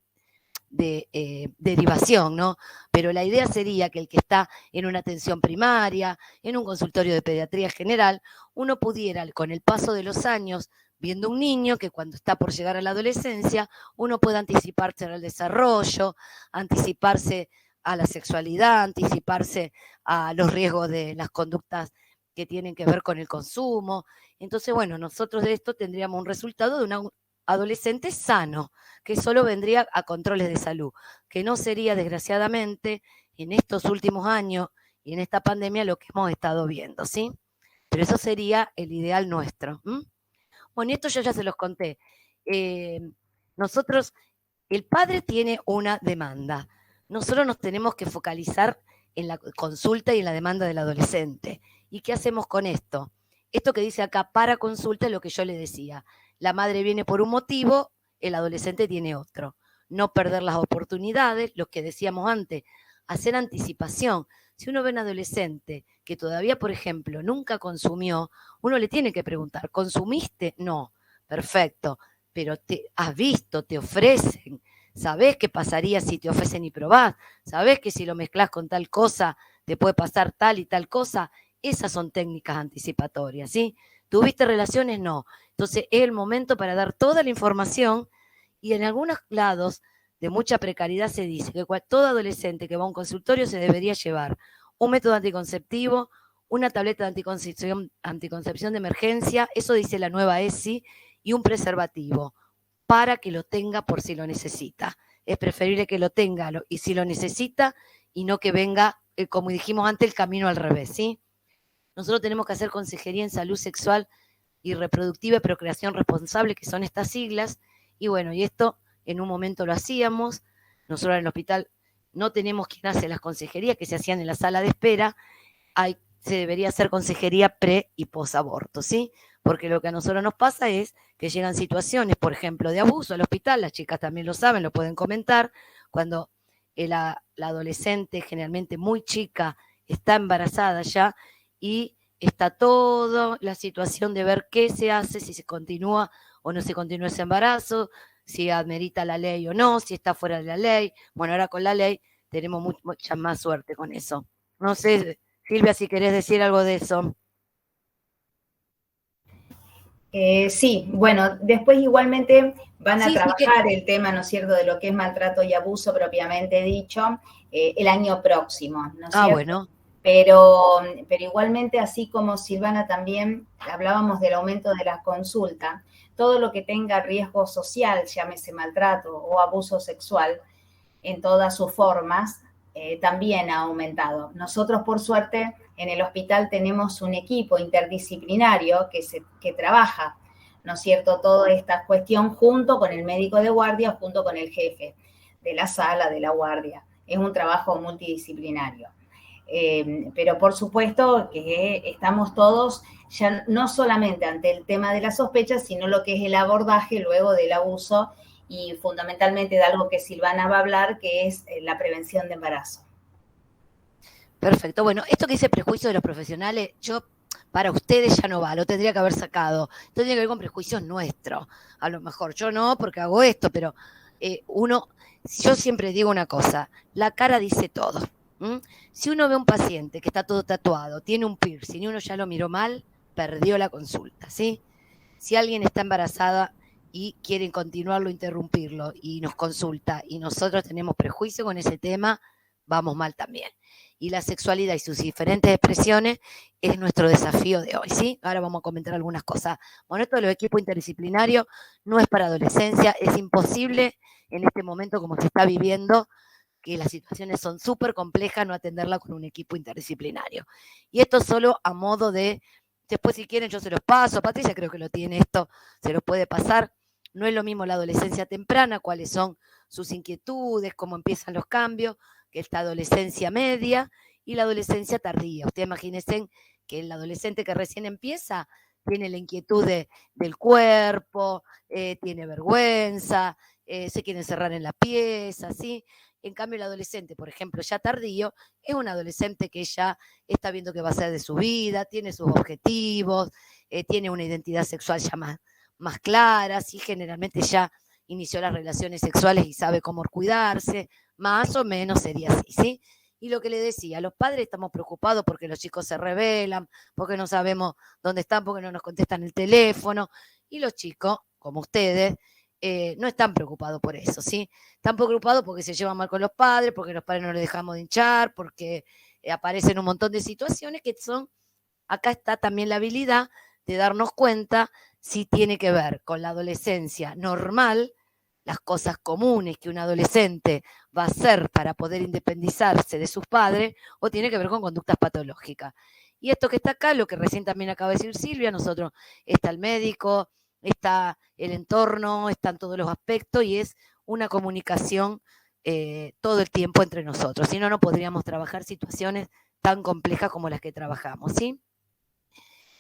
de derivación, ¿no? Pero la idea sería que el que está en una atención primaria, en un consultorio de pediatría general, uno pudiera, con el paso de los años, viendo un niño que cuando está por llegar a la adolescencia, uno puede anticiparse al desarrollo, anticiparse a la sexualidad, anticiparse a los riesgos de las conductas que tienen que ver con el consumo. Entonces, bueno, nosotros de esto tendríamos un resultado de un adolescente sano, que solo vendría a controles de salud, que no sería, desgraciadamente, en estos últimos años y en esta pandemia lo que hemos estado viendo, ¿sí? Pero eso sería el ideal nuestro. Bueno, esto yo ya se los conté. Nosotros, el padre tiene una demanda. Nosotros nos tenemos que focalizar en la consulta y en la demanda del adolescente. ¿Y qué hacemos con esto? Esto que dice acá, para consulta, es lo que yo le decía. La madre viene por un motivo, el adolescente tiene otro. No perder las oportunidades, lo que decíamos antes, hacer anticipación. Si uno ve un adolescente que todavía, por ejemplo, nunca consumió, uno le tiene que preguntar, ¿consumiste? No, perfecto, pero has visto, te ofrecen, ¿sabés qué pasaría si te ofrecen y probás? ¿Sabés que si lo mezclás con tal cosa te puede pasar tal y tal cosa? Esas son técnicas anticipatorias, ¿sí? ¿Tuviste relaciones? No. Entonces es el momento para dar toda la información y en algunos lados de mucha precariedad se dice que todo adolescente que va a un consultorio se debería llevar un método anticonceptivo, una tableta de anticoncepción de emergencia, eso dice la nueva ESI, y un preservativo para que lo tenga por si lo necesita. Es preferible que lo tenga y si lo necesita y no que venga, como dijimos antes, el camino al revés, ¿sí? Nosotros tenemos que hacer consejería en salud sexual y reproductiva y procreación responsable, que son estas siglas, y bueno, y esto en un momento lo hacíamos, nosotros en el hospital no tenemos quien hace las consejerías que se hacían en la sala de espera, se debería hacer consejería pre y posaborto, ¿sí? Porque lo que a nosotros nos pasa es que llegan situaciones, por ejemplo, de abuso al hospital, las chicas también lo saben, lo pueden comentar, cuando la adolescente, generalmente muy chica, está embarazada ya y está toda la situación de ver qué se hace, si se continúa o no se continúa ese embarazo, si amerita la ley o no, si está fuera de la ley. Bueno, ahora con la ley tenemos mucha más suerte con eso. No sé, Silvia, si querés decir algo de eso. Sí, bueno, después igualmente van a Sí, trabajar el tema, ¿no es cierto?, de lo que es maltrato y abuso propiamente dicho, el año próximo, ¿no es cierto? Bueno. Pero igualmente, así como Silvana también, hablábamos del aumento de las consultas, todo lo que tenga riesgo social, llámese maltrato o abuso sexual, en todas sus formas, también ha aumentado. Nosotros, por suerte, en el hospital tenemos un equipo interdisciplinario que trabaja, ¿no es cierto?, toda esta cuestión junto con el médico de guardia, junto con el jefe de la sala, de la guardia. Es un trabajo multidisciplinario. Pero por supuesto que estamos todos ya no solamente ante el tema de las sospechas, sino lo que es el abordaje luego del abuso y fundamentalmente de algo que Silvana va a hablar, que es la prevención de embarazo. Perfecto. Bueno, esto que dice prejuicio de los profesionales, para ustedes ya no va, lo tendría que haber sacado. Esto tiene que ver con prejuicios nuestros. A lo mejor yo no, porque hago esto, pero yo siempre digo una cosa, la cara dice todo. Si uno ve a un paciente que está todo tatuado, tiene un piercing y uno ya lo miró mal, perdió la consulta, ¿sí? Si alguien está embarazada y quieren continuarlo, interrumpirlo y nos consulta y nosotros tenemos prejuicio con ese tema, vamos mal también. Y la sexualidad y sus diferentes expresiones es nuestro desafío de hoy, ¿sí? Ahora vamos a comentar algunas cosas. Bueno, esto de los equipos interdisciplinarios no es para adolescencia, es imposible en este momento como se está viviendo, que las situaciones son súper complejas, no atenderla con un equipo interdisciplinario. Y esto solo a modo de, después si quieren yo se los paso, Patricia creo que lo tiene esto, se los puede pasar. No es lo mismo la adolescencia temprana, cuáles son sus inquietudes, cómo empiezan los cambios, que esta adolescencia media y la adolescencia tardía. Ustedes imagínense que el adolescente que recién empieza tiene la inquietud del cuerpo, tiene vergüenza, se quiere encerrar en la pieza, ¿sí? En cambio, el adolescente, por ejemplo, ya tardío, es un adolescente que ya está viendo qué va a hacer de su vida, tiene sus objetivos, tiene una identidad sexual ya más clara, ¿sí? Generalmente ya inició las relaciones sexuales y sabe cómo cuidarse, más o menos sería así, ¿sí? Y lo que le decía, los padres estamos preocupados porque los chicos se rebelan, porque no sabemos dónde están, porque no nos contestan el teléfono, y los chicos, como ustedes, no están preocupados por eso, ¿sí? Están preocupados porque se llevan mal con los padres, porque los padres no les dejamos de hinchar, porque aparecen un montón de situaciones que son acá está también la habilidad de darnos cuenta si tiene que ver con la adolescencia normal, las cosas comunes que un adolescente va a hacer para poder independizarse de sus padres, o tiene que ver con conductas patológicas. Y esto que está acá, lo que recién también acaba de decir Silvia, nosotros está el médico, está el entorno, están todos los aspectos y es una comunicación todo el tiempo entre nosotros. Si no, no podríamos trabajar situaciones tan complejas como las que trabajamos, ¿sí?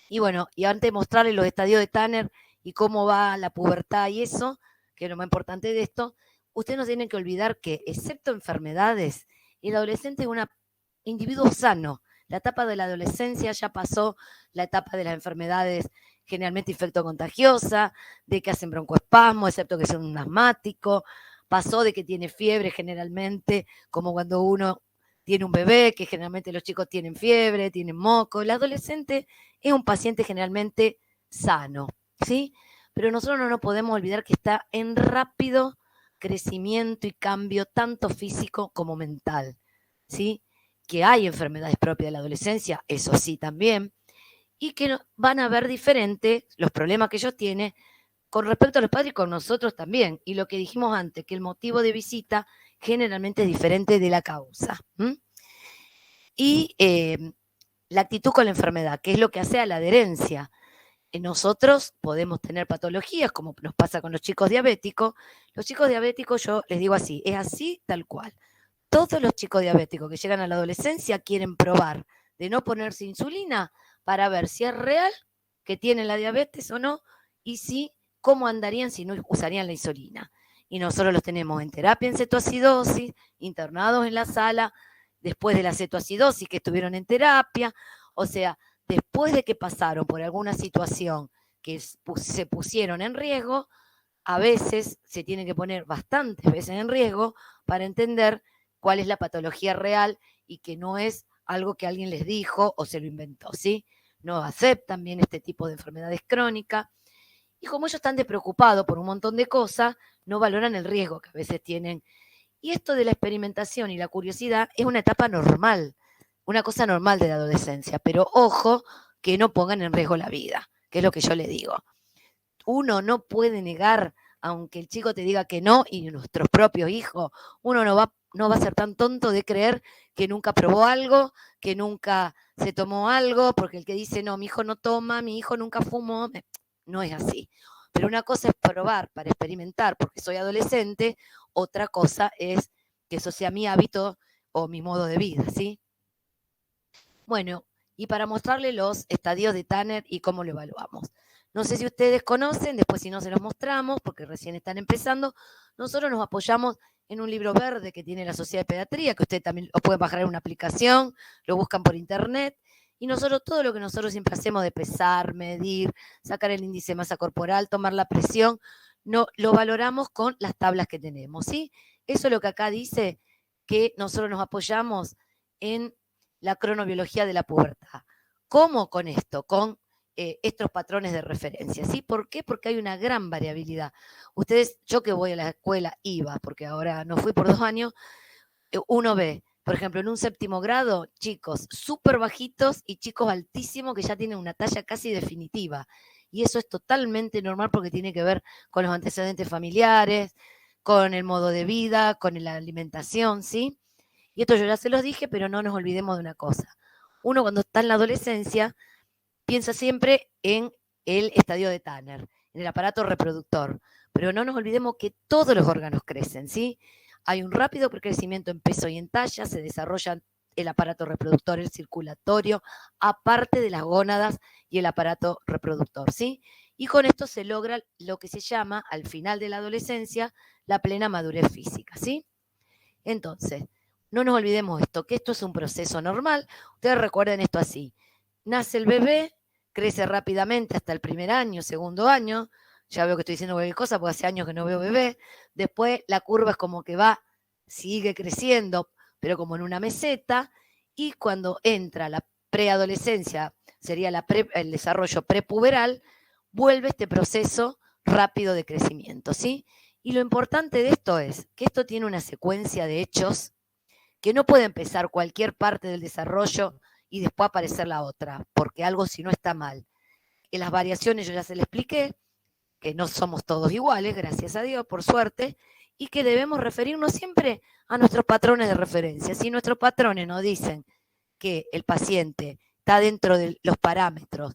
Y bueno, y antes de mostrarles los estadios de Tanner y cómo va la pubertad y eso, que es lo más importante de esto, ustedes no tienen que olvidar que, excepto enfermedades, el adolescente es un individuo sano. La etapa de la adolescencia ya pasó la etapa de las enfermedades generalmente infectocontagiosa, de que hacen broncoespasmo, excepto que son un asmático, pasó de que tiene fiebre generalmente, como cuando uno tiene un bebé, que generalmente los chicos tienen fiebre, tienen moco. El adolescente es un paciente generalmente sano, ¿sí? Pero nosotros no nos podemos olvidar que está en rápido crecimiento y cambio, tanto físico como mental, ¿sí? Que hay enfermedades propias de la adolescencia, eso sí también, y que van a ver diferentes los problemas que ellos tienen con respecto a los padres y con nosotros también. Y lo que dijimos antes, que el motivo de visita generalmente es diferente de la causa. Y la actitud con la enfermedad, que es lo que hace a la adherencia. Nosotros podemos tener patologías, como nos pasa con los chicos diabéticos. Los chicos diabéticos, yo les digo así, es así tal cual. Todos los chicos diabéticos que llegan a la adolescencia quieren probar de no ponerse insulina para ver si es real que tienen la diabetes o no, y si cómo andarían si no usarían la insulina. Y nosotros los tenemos en terapia en cetoacidosis, internados en la sala, después de la cetoacidosis que estuvieron en terapia, o sea, después de que pasaron por alguna situación que se pusieron en riesgo, a veces se tienen que poner bastantes veces en riesgo para entender cuál es la patología real y que no es algo que alguien les dijo o se lo inventó, ¿sí? No aceptan bien este tipo de enfermedades crónicas. Y como ellos están despreocupados por un montón de cosas, no valoran el riesgo que a veces tienen. Y esto de la experimentación y la curiosidad es una etapa normal, una cosa normal de la adolescencia, pero ojo que no pongan en riesgo la vida, que es lo que yo le digo. Uno no puede negar, aunque el chico te diga que no, y nuestros propios hijos, uno no va a ser tan tonto de creer que nunca probó algo, que nunca se tomó algo, porque el que dice, no, mi hijo no toma, mi hijo nunca fumó, no es así. Pero una cosa es probar para experimentar, porque soy adolescente, otra cosa es que eso sea mi hábito o mi modo de vida, ¿sí? Bueno, y para mostrarle los estadios de Tanner y cómo lo evaluamos. No sé si ustedes conocen, después si no se los mostramos, porque recién están empezando. Nosotros nos apoyamos en un libro verde que tiene la Sociedad de Pediatría, que ustedes también lo pueden bajar en una aplicación, lo buscan por internet. Y nosotros, todo lo que nosotros siempre hacemos de pesar, medir, sacar el índice de masa corporal, tomar la presión, no, lo valoramos con las tablas que tenemos, ¿sí? Eso es lo que acá dice, que nosotros nos apoyamos en la cronobiología de la pubertad. ¿Cómo con esto? Con estos patrones de referencia, ¿sí? ¿Por qué? Porque hay una gran variabilidad. Ustedes, yo que voy a la escuela, iba, porque ahora no fui por 2 años, uno ve, por ejemplo, en un 7º grado, chicos súper bajitos y chicos altísimos que ya tienen una talla casi definitiva. Y eso es totalmente normal porque tiene que ver con los antecedentes familiares, con el modo de vida, con la alimentación, ¿sí? Y esto yo ya se los dije, pero no nos olvidemos de una cosa. Uno cuando está en la adolescencia piensa siempre en el estadio de Tanner, en el aparato reproductor, pero no nos olvidemos que todos los órganos crecen, ¿sí? Hay un rápido crecimiento en peso y en talla, se desarrolla el aparato reproductor, el circulatorio, aparte de las gónadas y el aparato reproductor, ¿sí? Y con esto se logra lo que se llama, al final de la adolescencia, la plena madurez física, ¿sí? Entonces, no nos olvidemos esto, que esto es un proceso normal. Ustedes recuerden esto así. Nace el bebé, crece rápidamente hasta el 1er año, 2.º año. Ya veo que estoy diciendo cualquier cosa porque hace años que no veo bebé. Después la curva es como que va, sigue creciendo, pero como en una meseta. Y cuando entra la preadolescencia, sería el desarrollo prepuberal, vuelve este proceso rápido de crecimiento, ¿sí? Y lo importante de esto es que esto tiene una secuencia de hechos que no puede empezar cualquier parte del desarrollo y después aparecer la otra, porque algo si no está mal. En las variaciones yo ya se le expliqué, que no somos todos iguales, gracias a Dios, por suerte, y que debemos referirnos siempre a nuestros patrones de referencia. Si nuestros patrones nos dicen que el paciente está dentro de los parámetros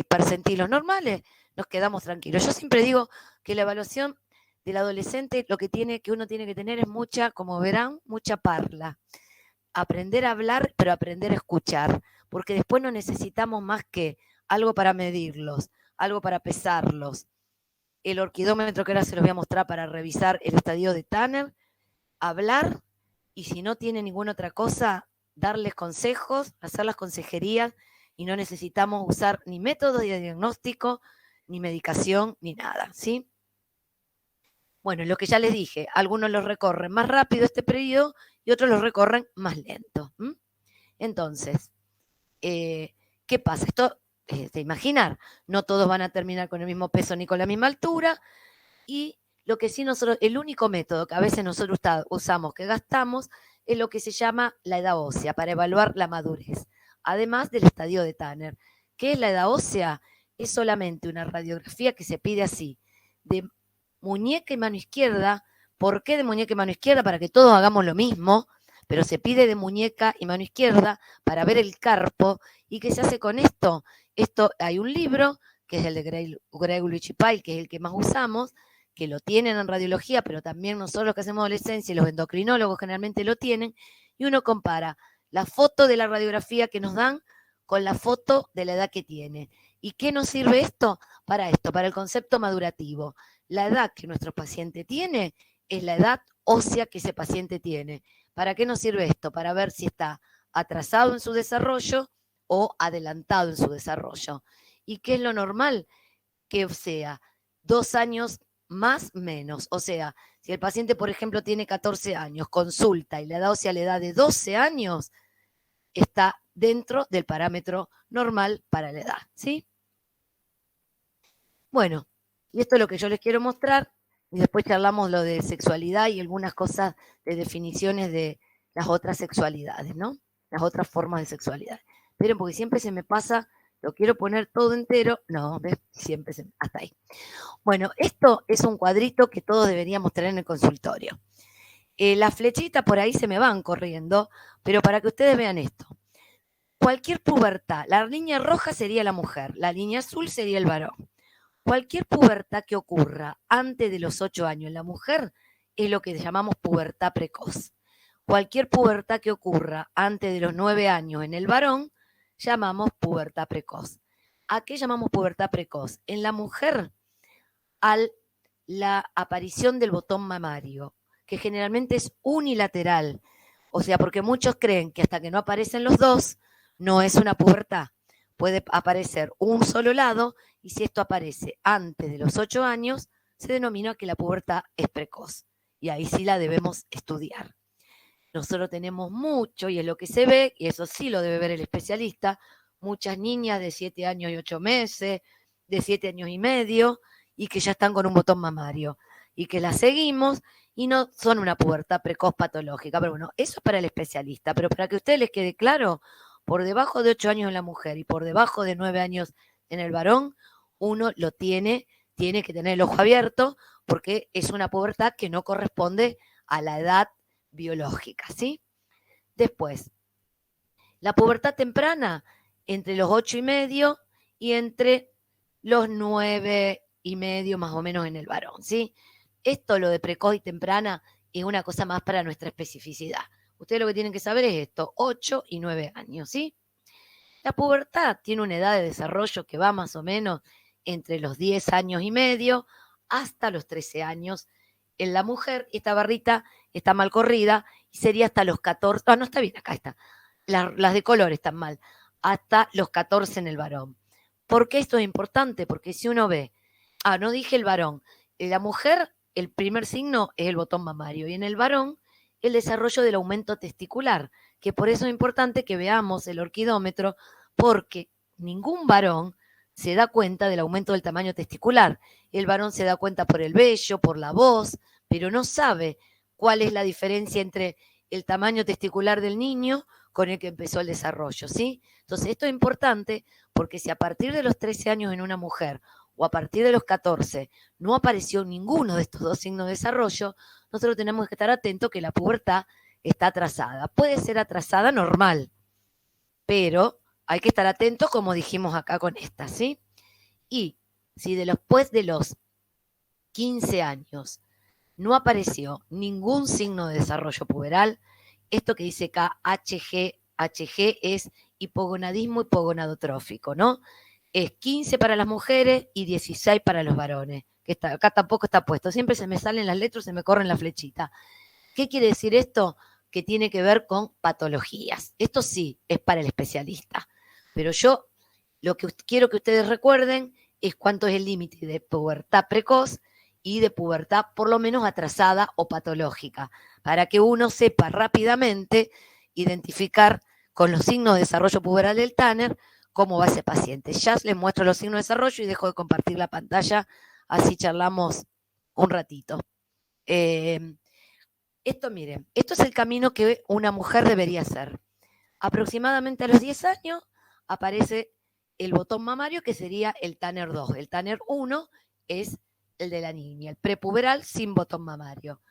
percentilos normales, nos quedamos tranquilos. Yo siempre digo que la evaluación del adolescente lo que uno tiene que tener es mucha, como verán, mucha parla. Aprender a hablar, pero aprender a escuchar, porque después no necesitamos más que algo para medirlos, algo para pesarlos, el orquidómetro que ahora se los voy a mostrar para revisar el estadio de Tanner, hablar, y si no tiene ninguna otra cosa, darles consejos, hacer las consejerías, y no necesitamos usar ni métodos de diagnóstico, ni medicación, ni nada, ¿sí? Bueno, lo que ya les dije, algunos los recorren más rápido este periodo y otros los recorren más lento. Entonces, ¿qué pasa? Esto es de imaginar, no todos van a terminar con el mismo peso ni con la misma altura, y lo que sí nosotros, el único método que a veces nosotros usamos, que gastamos, es lo que se llama la edad ósea, para evaluar la madurez, además del estadio de Tanner. ¿Qué es la edad ósea? Es solamente una radiografía que se pide así, de muñeca y mano izquierda. ¿Por qué de muñeca y mano izquierda? Para que todos hagamos lo mismo, pero se pide de muñeca y mano izquierda para ver el carpo. ¿Y qué se hace con esto? Esto hay un libro, que es el de Gregory Chipay, que es el que más usamos, que lo tienen en radiología, pero también nosotros que hacemos adolescencia y los endocrinólogos generalmente lo tienen, y uno compara la foto de la radiografía que nos dan con la foto de la edad que tiene. ¿Y qué nos sirve esto? Para el concepto madurativo. La edad que nuestro paciente tiene es la edad ósea que ese paciente tiene. ¿Para qué nos sirve esto? Para ver si está atrasado en su desarrollo o adelantado en su desarrollo. ¿Y qué es lo normal? Que sea 2 años más menos. O sea, si el paciente, por ejemplo, tiene 14 años, consulta y la edad ósea le da de 12 años, está dentro del parámetro normal para la edad, ¿sí? Bueno, y esto es lo que yo les quiero mostrar, y después charlamos lo de sexualidad y algunas cosas de definiciones de las otras sexualidades, ¿no? Las otras formas de sexualidad. Esperen, porque siempre se me pasa, lo quiero poner todo entero, no, ¿ves? Siempre hasta ahí. Bueno, esto es un cuadrito que todos deberíamos tener en el consultorio. Las flechitas por ahí se me van corriendo, pero para que ustedes vean esto. Cualquier pubertad, la línea roja sería la mujer, la línea azul sería el varón. Cualquier pubertad que ocurra antes de los 8 años en la mujer es lo que llamamos pubertad precoz. Cualquier pubertad que ocurra antes de los 9 años en el varón, llamamos pubertad precoz. ¿A qué llamamos pubertad precoz? En la mujer, a la aparición del botón mamario, que generalmente es unilateral. O sea, porque muchos creen que hasta que no aparecen los dos, no es una pubertad. Puede aparecer un solo lado, y si esto aparece antes de los 8 años, se denomina que la pubertad es precoz. Y ahí sí la debemos estudiar. Nosotros tenemos mucho, y es lo que se ve, y eso sí lo debe ver el especialista, muchas niñas de 7 años y 8 meses, de 7 años y medio, y que ya están con un botón mamario, y que las seguimos, y no son una pubertad precoz patológica. Pero bueno, eso es para el especialista. Pero para que a ustedes les quede claro, por debajo de 8 años en la mujer y por debajo de 9 años en el varón, uno lo tiene que tener el ojo abierto, porque es una pubertad que no corresponde a la edad biológica, ¿sí? Después, la pubertad temprana, entre los 8 y medio y entre los 9 y medio más o menos en el varón, ¿sí? Esto, lo de precoz y temprana, es una cosa más para nuestra especificidad. Ustedes lo que tienen que saber es esto, 8 y 9 años, ¿sí? La pubertad tiene una edad de desarrollo que va más o menos entre los 10 años y medio hasta los 13 años en la mujer. Esta barrita está mal corrida y sería hasta los 14, no está bien, acá está, las de color están mal, hasta los 14 en el varón. ¿Por qué esto es importante? Porque si uno ve, no dije el varón, la mujer, el primer signo es el botón mamario, y en el varón, el desarrollo del aumento testicular, que por eso es importante que veamos el orquidómetro, porque ningún varón se da cuenta del aumento del tamaño testicular. El varón se da cuenta por el vello, por la voz, pero no sabe cuál es la diferencia entre el tamaño testicular del niño con el que empezó el desarrollo, ¿sí? Entonces, esto es importante porque si a partir de los 13 años en una mujer o a partir de los 14 no apareció ninguno de estos dos signos de desarrollo, nosotros tenemos que estar atentos que la pubertad está atrasada. Puede ser atrasada normal, pero hay que estar atentos como dijimos acá con esta, ¿sí? Y si después de los 15 años no apareció ningún signo de desarrollo puberal, esto que dice acá HG es hipogonadismo hipogonadotrófico, ¿no? Es 15 para las mujeres y 16 para los varones. Que acá tampoco está puesto. Siempre se me salen las letras, se me corren la flechita. ¿Qué quiere decir esto? Que tiene que ver con patologías. Esto sí es para el especialista. Pero yo lo que quiero que ustedes recuerden es cuánto es el límite de pubertad precoz y de pubertad por lo menos atrasada o patológica, para que uno sepa rápidamente identificar con los signos de desarrollo puberal del Tanner cómo va ese paciente. Ya les muestro los signos de desarrollo y dejo de compartir la pantalla, así charlamos un ratito. Esto, miren, esto es el camino que una mujer debería hacer. Aproximadamente a los 10 años aparece el botón mamario, que sería el Tanner 2. El Tanner 1 es el de la niña, el prepuberal sin botón mamario.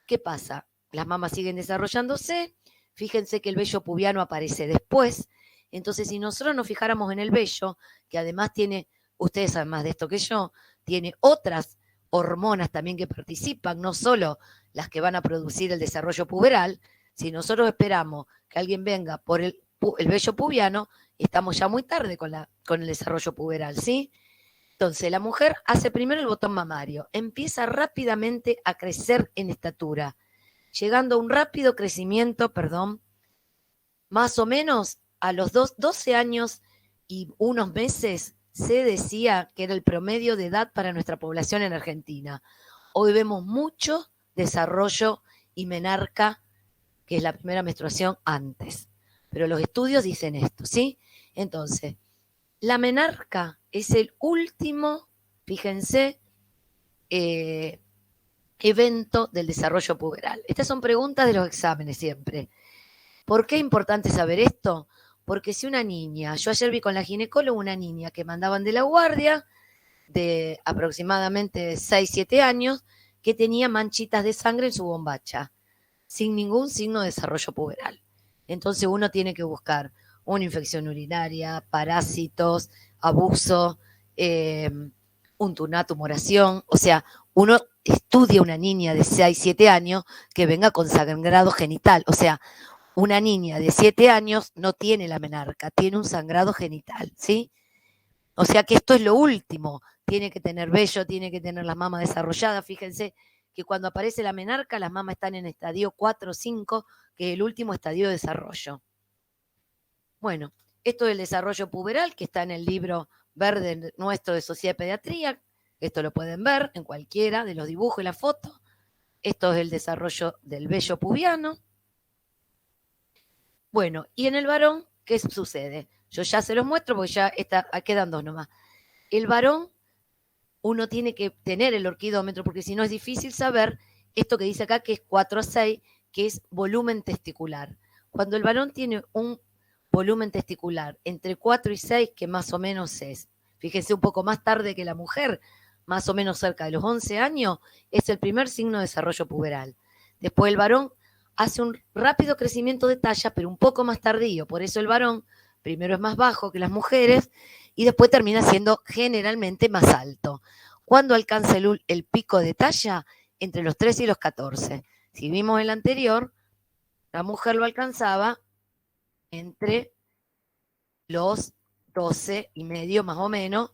¿Qué pasa? Las mamas siguen desarrollándose, fíjense que el vello pubiano aparece después, entonces si nosotros nos fijáramos en el vello, que además tiene, ustedes saben más de esto que yo, tiene otras hormonas también que participan, no solo las que van a producir el desarrollo puberal, si nosotros esperamos que alguien venga por el vello pubiano, estamos ya muy tarde con el desarrollo puberal, ¿sí? Entonces, la mujer hace primero el botón mamario, empieza rápidamente a crecer en estatura, llegando a un rápido crecimiento, más o menos a los 12 años y unos meses se decía que era el promedio de edad para nuestra población en Argentina. Hoy vemos mucho desarrollo y menarca, que es la primera menstruación antes. Pero los estudios dicen esto, ¿sí? Entonces, la menarca es el último, fíjense, evento del desarrollo puberal. Estas son preguntas de los exámenes siempre. ¿Por qué es importante saber esto? Porque si una niña, yo ayer vi con la ginecóloga una niña que mandaban de la guardia de aproximadamente 6, 7 años, que tenía manchitas de sangre en su bombacha, sin ningún signo de desarrollo puberal. Entonces uno tiene que buscar una infección urinaria, parásitos, abuso, una tumoración, o sea, uno estudia una niña de 6, 7 años que venga con sangrado genital, o sea, una niña de 7 años no tiene la menarca, tiene un sangrado genital, ¿sí? O sea que esto es lo último, tiene que tener vello, tiene que tener las mamas desarrolladas, fíjense que cuando aparece la menarca las mamas están en estadio 4 o 5, que es el último estadio de desarrollo. Bueno, esto del desarrollo puberal, que está en el libro verde nuestro de Sociedad de Pediatría, esto lo pueden ver en cualquiera de los dibujos y la foto. Esto es el desarrollo del vello pubiano. Bueno, y en el varón, ¿qué sucede? Yo ya se los muestro porque ya quedan dos nomás. El varón, uno tiene que tener el orquidómetro porque si no es difícil saber esto que dice acá, que es 4 a 6, que es volumen testicular. Cuando el varón tiene un volumen testicular entre 4 y 6, que más o menos es, fíjense, un poco más tarde que la mujer, más o menos cerca de los 11 años, es el primer signo de desarrollo puberal. Después el varón hace un rápido crecimiento de talla, pero un poco más tardío. Por eso el varón primero es más bajo que las mujeres y después termina siendo generalmente más alto. ¿Cuándo alcanza el pico de talla? Entre los 13 y los 14. Si vimos el anterior, la mujer lo alcanzaba entre los 12 y medio más o menos,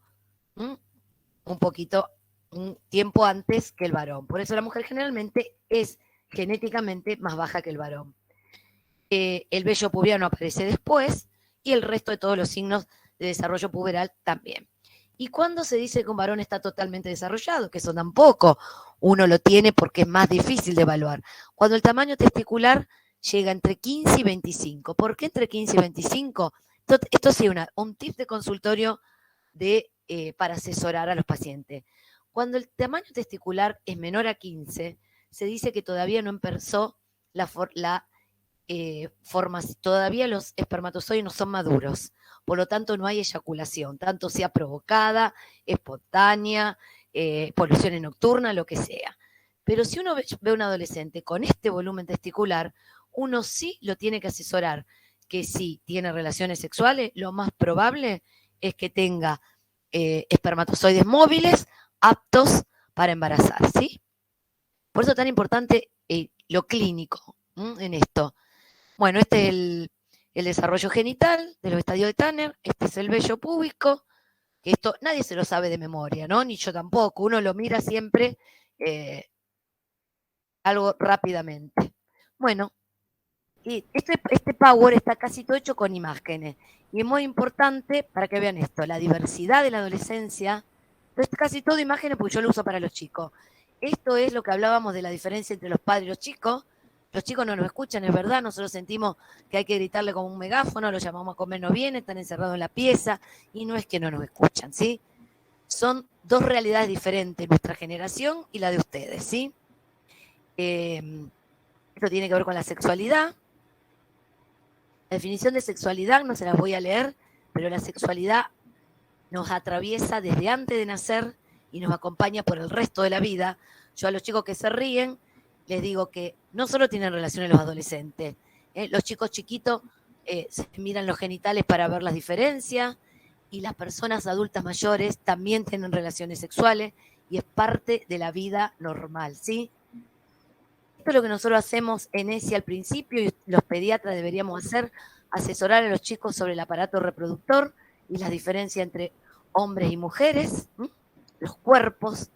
un poquito, un tiempo antes que el varón. Por eso la mujer generalmente es genéticamente más baja que el varón. El vello pubiano aparece después y el resto de todos los signos de desarrollo puberal también. ¿Y cuándo se dice que un varón está totalmente desarrollado? Que eso tampoco uno lo tiene porque es más difícil de evaluar. Cuando el tamaño testicular llega entre 15 y 25. ¿Por qué entre 15 y 25? Esto sí, un tip de consultorio para asesorar a los pacientes. Cuando el tamaño testicular es menor a 15, se dice que todavía no empezó la todavía los espermatozoides no son maduros, por lo tanto no hay eyaculación, tanto sea provocada, espontánea, poluciones nocturnas, lo que sea. Pero si uno ve a un adolescente con este volumen testicular, uno sí lo tiene que asesorar, que si tiene relaciones sexuales, lo más probable es que tenga espermatozoides móviles aptos para embarazar, ¿sí? Por eso es tan importante lo clínico en esto. Bueno, este es el desarrollo genital de los estadios de Tanner, este es el vello púbico, que esto nadie se lo sabe de memoria, ¿no? Ni yo tampoco, uno lo mira siempre algo rápidamente. Bueno, y este Power está casi todo hecho con imágenes, y es muy importante para que vean esto, la diversidad de la adolescencia, es casi todo imágenes porque yo lo uso para los chicos. Esto es lo que hablábamos de la diferencia entre los padres y los chicos no nos escuchan, es verdad, nosotros sentimos que hay que gritarle como un megáfono, los llamamos a comer, no vienen, están encerrados en la pieza, y no es que no nos escuchan, ¿sí? Son dos realidades diferentes, nuestra generación y la de ustedes, ¿sí? Esto tiene que ver con la sexualidad. La definición de sexualidad no se las voy a leer, pero la sexualidad nos atraviesa desde antes de nacer y nos acompaña por el resto de la vida. Yo a los chicos que se ríen les digo que no solo tienen relaciones los adolescentes, los chicos chiquitos se miran los genitales para ver las diferencias, y las personas adultas mayores también tienen relaciones sexuales y es parte de la vida normal, ¿sí? Esto es lo que nosotros hacemos en ESI al principio y los pediatras deberíamos hacer, asesorar a los chicos sobre el aparato reproductor y las diferencias entre hombres y mujeres, los cuerpos,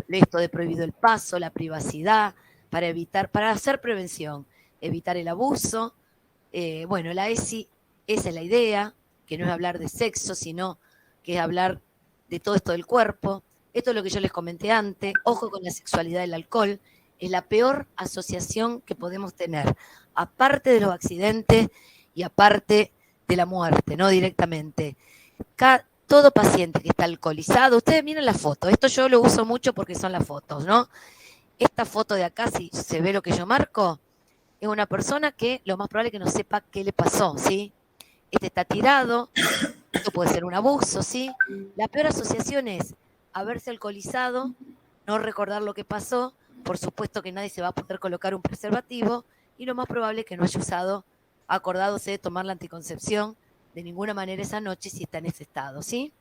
esto de prohibido el paso, la privacidad, para hacer prevención, evitar el abuso. Bueno, la ESI, esa es la idea, que no es hablar de sexo, sino que es hablar de todo esto del cuerpo. Esto es lo que yo les comenté antes, ojo con la sexualidad del alcohol, es la peor asociación que podemos tener, aparte de los accidentes y aparte de la muerte, no directamente. Todo paciente que está alcoholizado, ustedes miren la foto, esto yo lo uso mucho porque son las fotos, ¿no? Esta foto de acá, si se ve lo que yo marco, es una persona que lo más probable es que no sepa qué le pasó, ¿sí? Este está tirado, esto puede ser un abuso, ¿sí? La peor asociación es haberse alcoholizado, no recordar lo que pasó, por supuesto que nadie se va a poder colocar un preservativo, y lo más probable es que no haya acordándose de tomar la anticoncepción de ninguna manera esa noche si está en ese estado, ¿sí?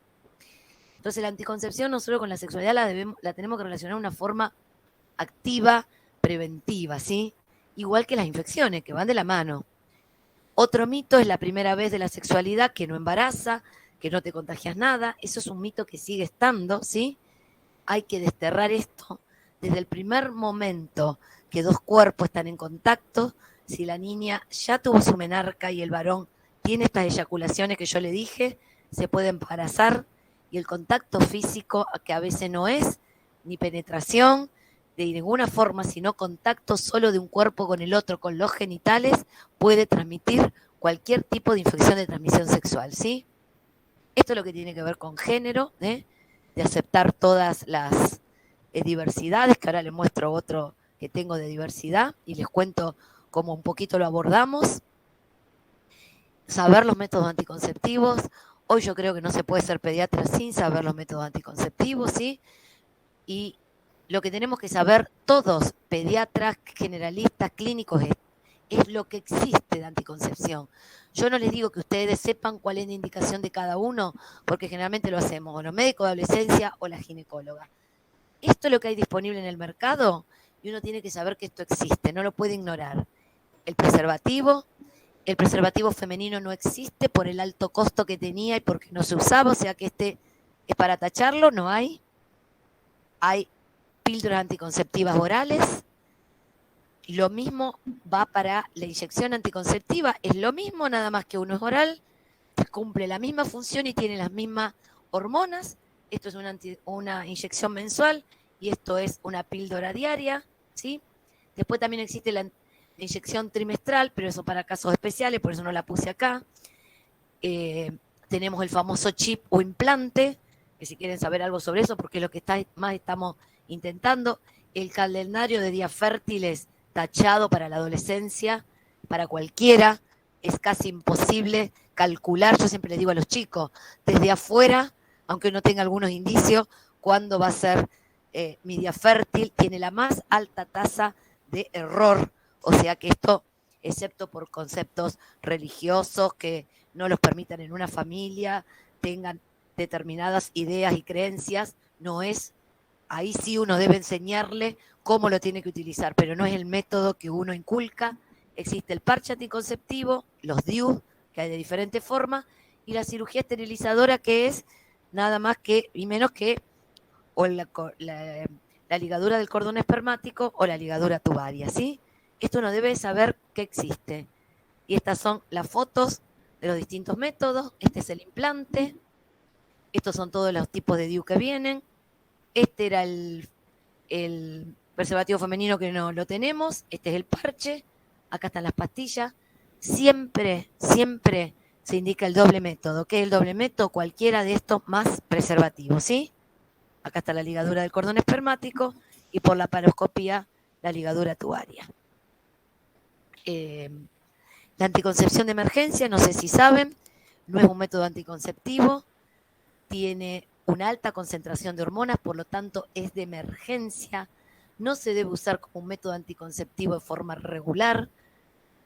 Entonces la anticoncepción nosotros con la sexualidad la tenemos que relacionar de una forma activa, preventiva, ¿sí? Igual que las infecciones, que van de la mano. Otro mito es la primera vez de la sexualidad que no embaraza, que no te contagias nada. Eso es un mito que sigue estando, ¿sí? Hay que desterrar esto desde el primer momento que dos cuerpos están en contacto. Si la niña ya tuvo su menarca y el varón tiene estas eyaculaciones que yo le dije, se puede embarazar, y el contacto físico, que a veces no es ni penetración de ninguna forma, sino contacto solo de un cuerpo con el otro, con los genitales, puede transmitir cualquier tipo de infección de transmisión sexual, ¿sí? Esto es lo que tiene que ver con género, de aceptar todas las diversidades, que ahora les muestro otro que tengo de diversidad y les cuento cómo un poquito lo abordamos. Saber los métodos anticonceptivos. Hoy yo creo que no se puede ser pediatra sin saber los métodos anticonceptivos, ¿sí? Y lo que tenemos que saber todos, pediatras, generalistas, clínicos, es lo que existe de anticoncepción. Yo no les digo que ustedes sepan cuál es la indicación de cada uno, porque generalmente lo hacemos o los médicos de adolescencia o la ginecóloga. Esto es lo que hay disponible en el mercado y uno tiene que saber que esto existe, no lo puede ignorar. El preservativo femenino no existe por el alto costo que tenía y porque no se usaba, o sea que este es para tacharlo, no hay. Hay píldoras anticonceptivas orales. Lo mismo va para la inyección anticonceptiva, es lo mismo, nada más que uno es oral, cumple la misma función y tiene las mismas hormonas. Esto es una inyección mensual y esto es una píldora diaria, ¿sí? Después también existe la inyección trimestral, pero eso para casos especiales, por eso no la puse acá. Tenemos el famoso chip o implante, que si quieren saber algo sobre eso, porque es lo que más estamos intentando. El calendario de días fértiles tachado para la adolescencia, para cualquiera, es casi imposible calcular, yo siempre le digo a los chicos, desde afuera, aunque uno tenga algunos indicios, cuándo va a ser mi día fértil, tiene la más alta tasa de error, o sea que esto, excepto por conceptos religiosos que no los permitan en una familia, tengan determinadas ideas y creencias, no es, ahí sí uno debe enseñarle cómo lo tiene que utilizar, pero no es el método que uno inculca. Existe el parche anticonceptivo, los DIU, que hay de diferentes formas, y la cirugía esterilizadora, que es nada más que y menos que o la ligadura del cordón espermático o la ligadura tubaria, ¿sí? Esto uno debe saber que existe. Y estas son las fotos de los distintos métodos. Este es el implante. Estos son todos los tipos de DIU que vienen. Este era el preservativo femenino que no lo tenemos. Este es el parche. Acá están las pastillas. Siempre, siempre se indica el doble método. ¿Qué es el doble método? Cualquiera de estos más preservativos, ¿sí? Acá está la ligadura del cordón espermático y por la paroscopía la ligadura tubaria. La anticoncepción de emergencia, no sé si saben, no es un método anticonceptivo, tiene una alta concentración de hormonas, por lo tanto es de emergencia, no se debe usar como un método anticonceptivo de forma regular,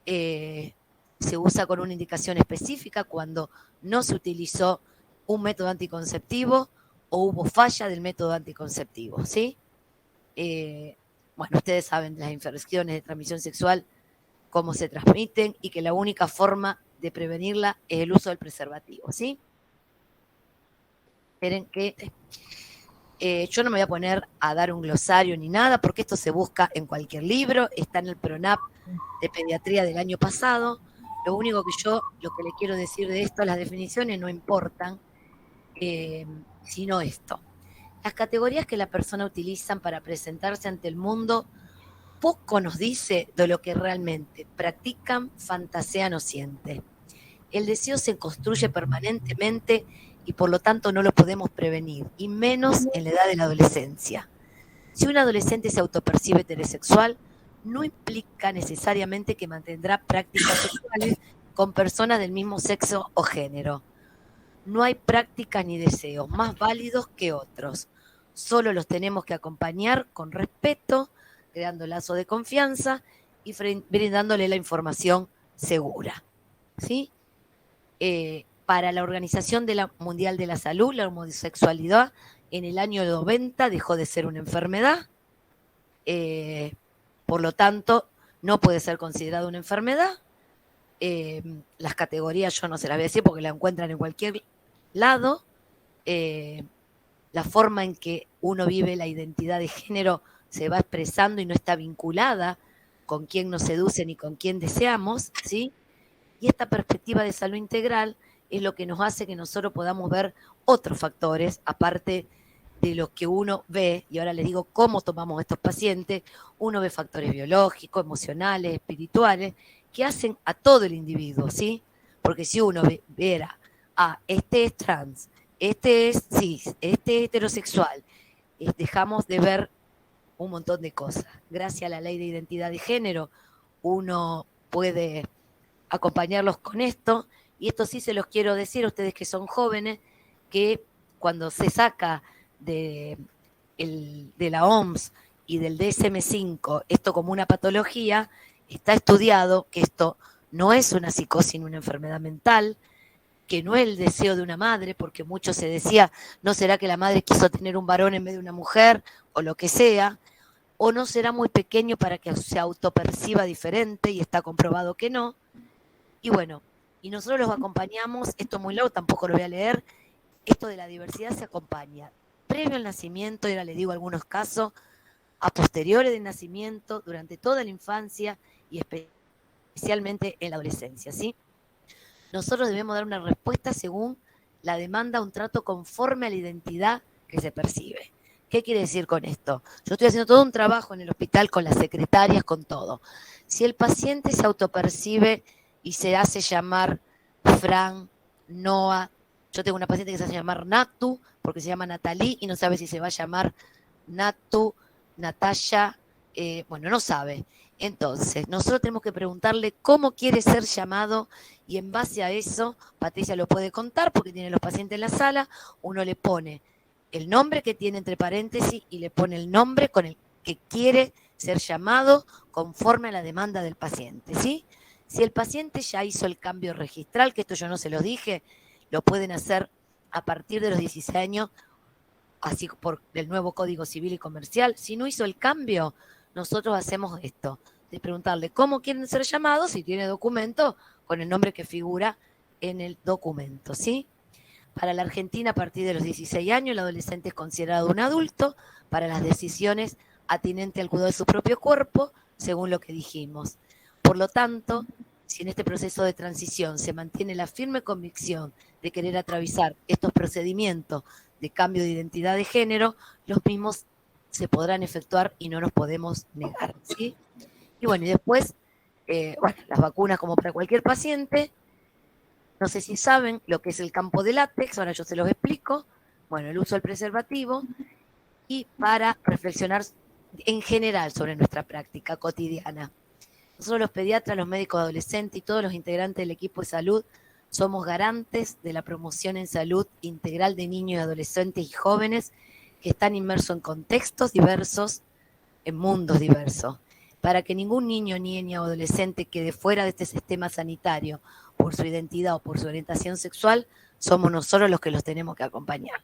se usa con una indicación específica cuando no se utilizó un método anticonceptivo o hubo falla del método anticonceptivo, ¿sí? Bueno, ustedes saben las infecciones de transmisión sexual, cómo se transmiten y que la única forma de prevenirla es el uso del preservativo, ¿sí? Esperen que yo no me voy a poner a dar un glosario ni nada, porque esto se busca en cualquier libro, está en el PRONAP de pediatría del año pasado. Lo único que lo que le quiero decir de esto, las definiciones no importan, sino esto. Las categorías que la persona utilizan para presentarse ante el mundo poco nos dice de lo que realmente practican, fantasean o sienten. El deseo se construye permanentemente y por lo tanto no lo podemos prevenir, y menos en la edad de la adolescencia. Si un adolescente se autopercibe heterosexual, no implica necesariamente que mantendrá prácticas sexuales con personas del mismo sexo o género. No hay prácticas ni deseos más válidos que otros. Solo los tenemos que acompañar con respeto, creando lazos de confianza y brindándole la información segura, ¿sí? Para la Organización Mundial de la Salud, la homosexualidad en el año 90 dejó de ser una enfermedad, por lo tanto, no puede ser considerada una enfermedad. Las categorías yo no se las voy a decir porque la encuentran en cualquier lado. La forma en que uno vive la identidad de género se va expresando y no está vinculada con quién nos seduce ni con quién deseamos, ¿sí? Y esta perspectiva de salud integral es lo que nos hace que nosotros podamos ver otros factores, aparte de lo que uno ve, y ahora les digo cómo tomamos estos pacientes. Uno ve factores biológicos, emocionales, espirituales, que hacen a todo el individuo, ¿sí? Porque si uno viera, este es trans, este es cis, este es heterosexual, dejamos de ver un montón de cosas. Gracias a la ley de identidad de género, uno puede acompañarlos con esto, y esto sí se los quiero decir a ustedes que son jóvenes, que cuando se saca de la OMS y del DSM-5 esto como una patología, está estudiado que esto no es una psicosis ni una enfermedad mental, que no es el deseo de una madre, porque mucho se decía, ¿no será que la madre quiso tener un varón en vez de una mujer? O lo que sea, o no será muy pequeño para que se autoperciba diferente, y está comprobado que no. Y bueno, y nosotros los acompañamos, esto es muy largo, tampoco lo voy a leer, esto de la diversidad se acompaña previo al nacimiento, y ahora les digo algunos casos, a posteriores del nacimiento, durante toda la infancia y especialmente en la adolescencia, ¿sí? Nosotros debemos dar una respuesta según la demanda, un trato conforme a la identidad que se percibe. ¿Qué quiere decir con esto? Yo estoy haciendo todo un trabajo en el hospital con las secretarias, con todo. Si el paciente se autopercibe y se hace llamar Fran, Noah, yo tengo una paciente que se hace llamar Natu, porque se llama Natalie, y no sabe si se va a llamar Natu, Natalia, bueno, no sabe. Entonces, nosotros tenemos que preguntarle cómo quiere ser llamado y en base a eso, Patricia lo puede contar porque tiene los pacientes en la sala, uno le pone el nombre que tiene entre paréntesis y le pone el nombre con el que quiere ser llamado conforme a la demanda del paciente, ¿sí? Si el paciente ya hizo el cambio registral, que esto yo no se lo dije, lo pueden hacer a partir de los 16 años, así por el nuevo Código Civil y Comercial. Si no hizo el cambio, nosotros hacemos esto, de preguntarle cómo quieren ser llamados, si tiene documento, con el nombre que figura en el documento, ¿sí? Para la Argentina, a partir de los 16 años, el adolescente es considerado un adulto para las decisiones atinentes al cuidado de su propio cuerpo, según lo que dijimos. Por lo tanto, si en este proceso de transición se mantiene la firme convicción de querer atravesar estos procedimientos de cambio de identidad de género, los mismos se podrán efectuar y no nos podemos negar, ¿sí? Y bueno, y después, las vacunas como para cualquier paciente. No sé si saben lo que es el campo de látex, ahora yo se los explico. Bueno, el uso del preservativo y para reflexionar en general sobre nuestra práctica cotidiana. Nosotros los pediatras, los médicos adolescentes y todos los integrantes del equipo de salud somos garantes de la promoción en salud integral de niños y adolescentes y jóvenes que están inmersos en contextos diversos, en mundos diversos, para que ningún niño, niña o adolescente quede fuera de este sistema sanitario por su identidad o por su orientación sexual, somos nosotros los que los tenemos que acompañar.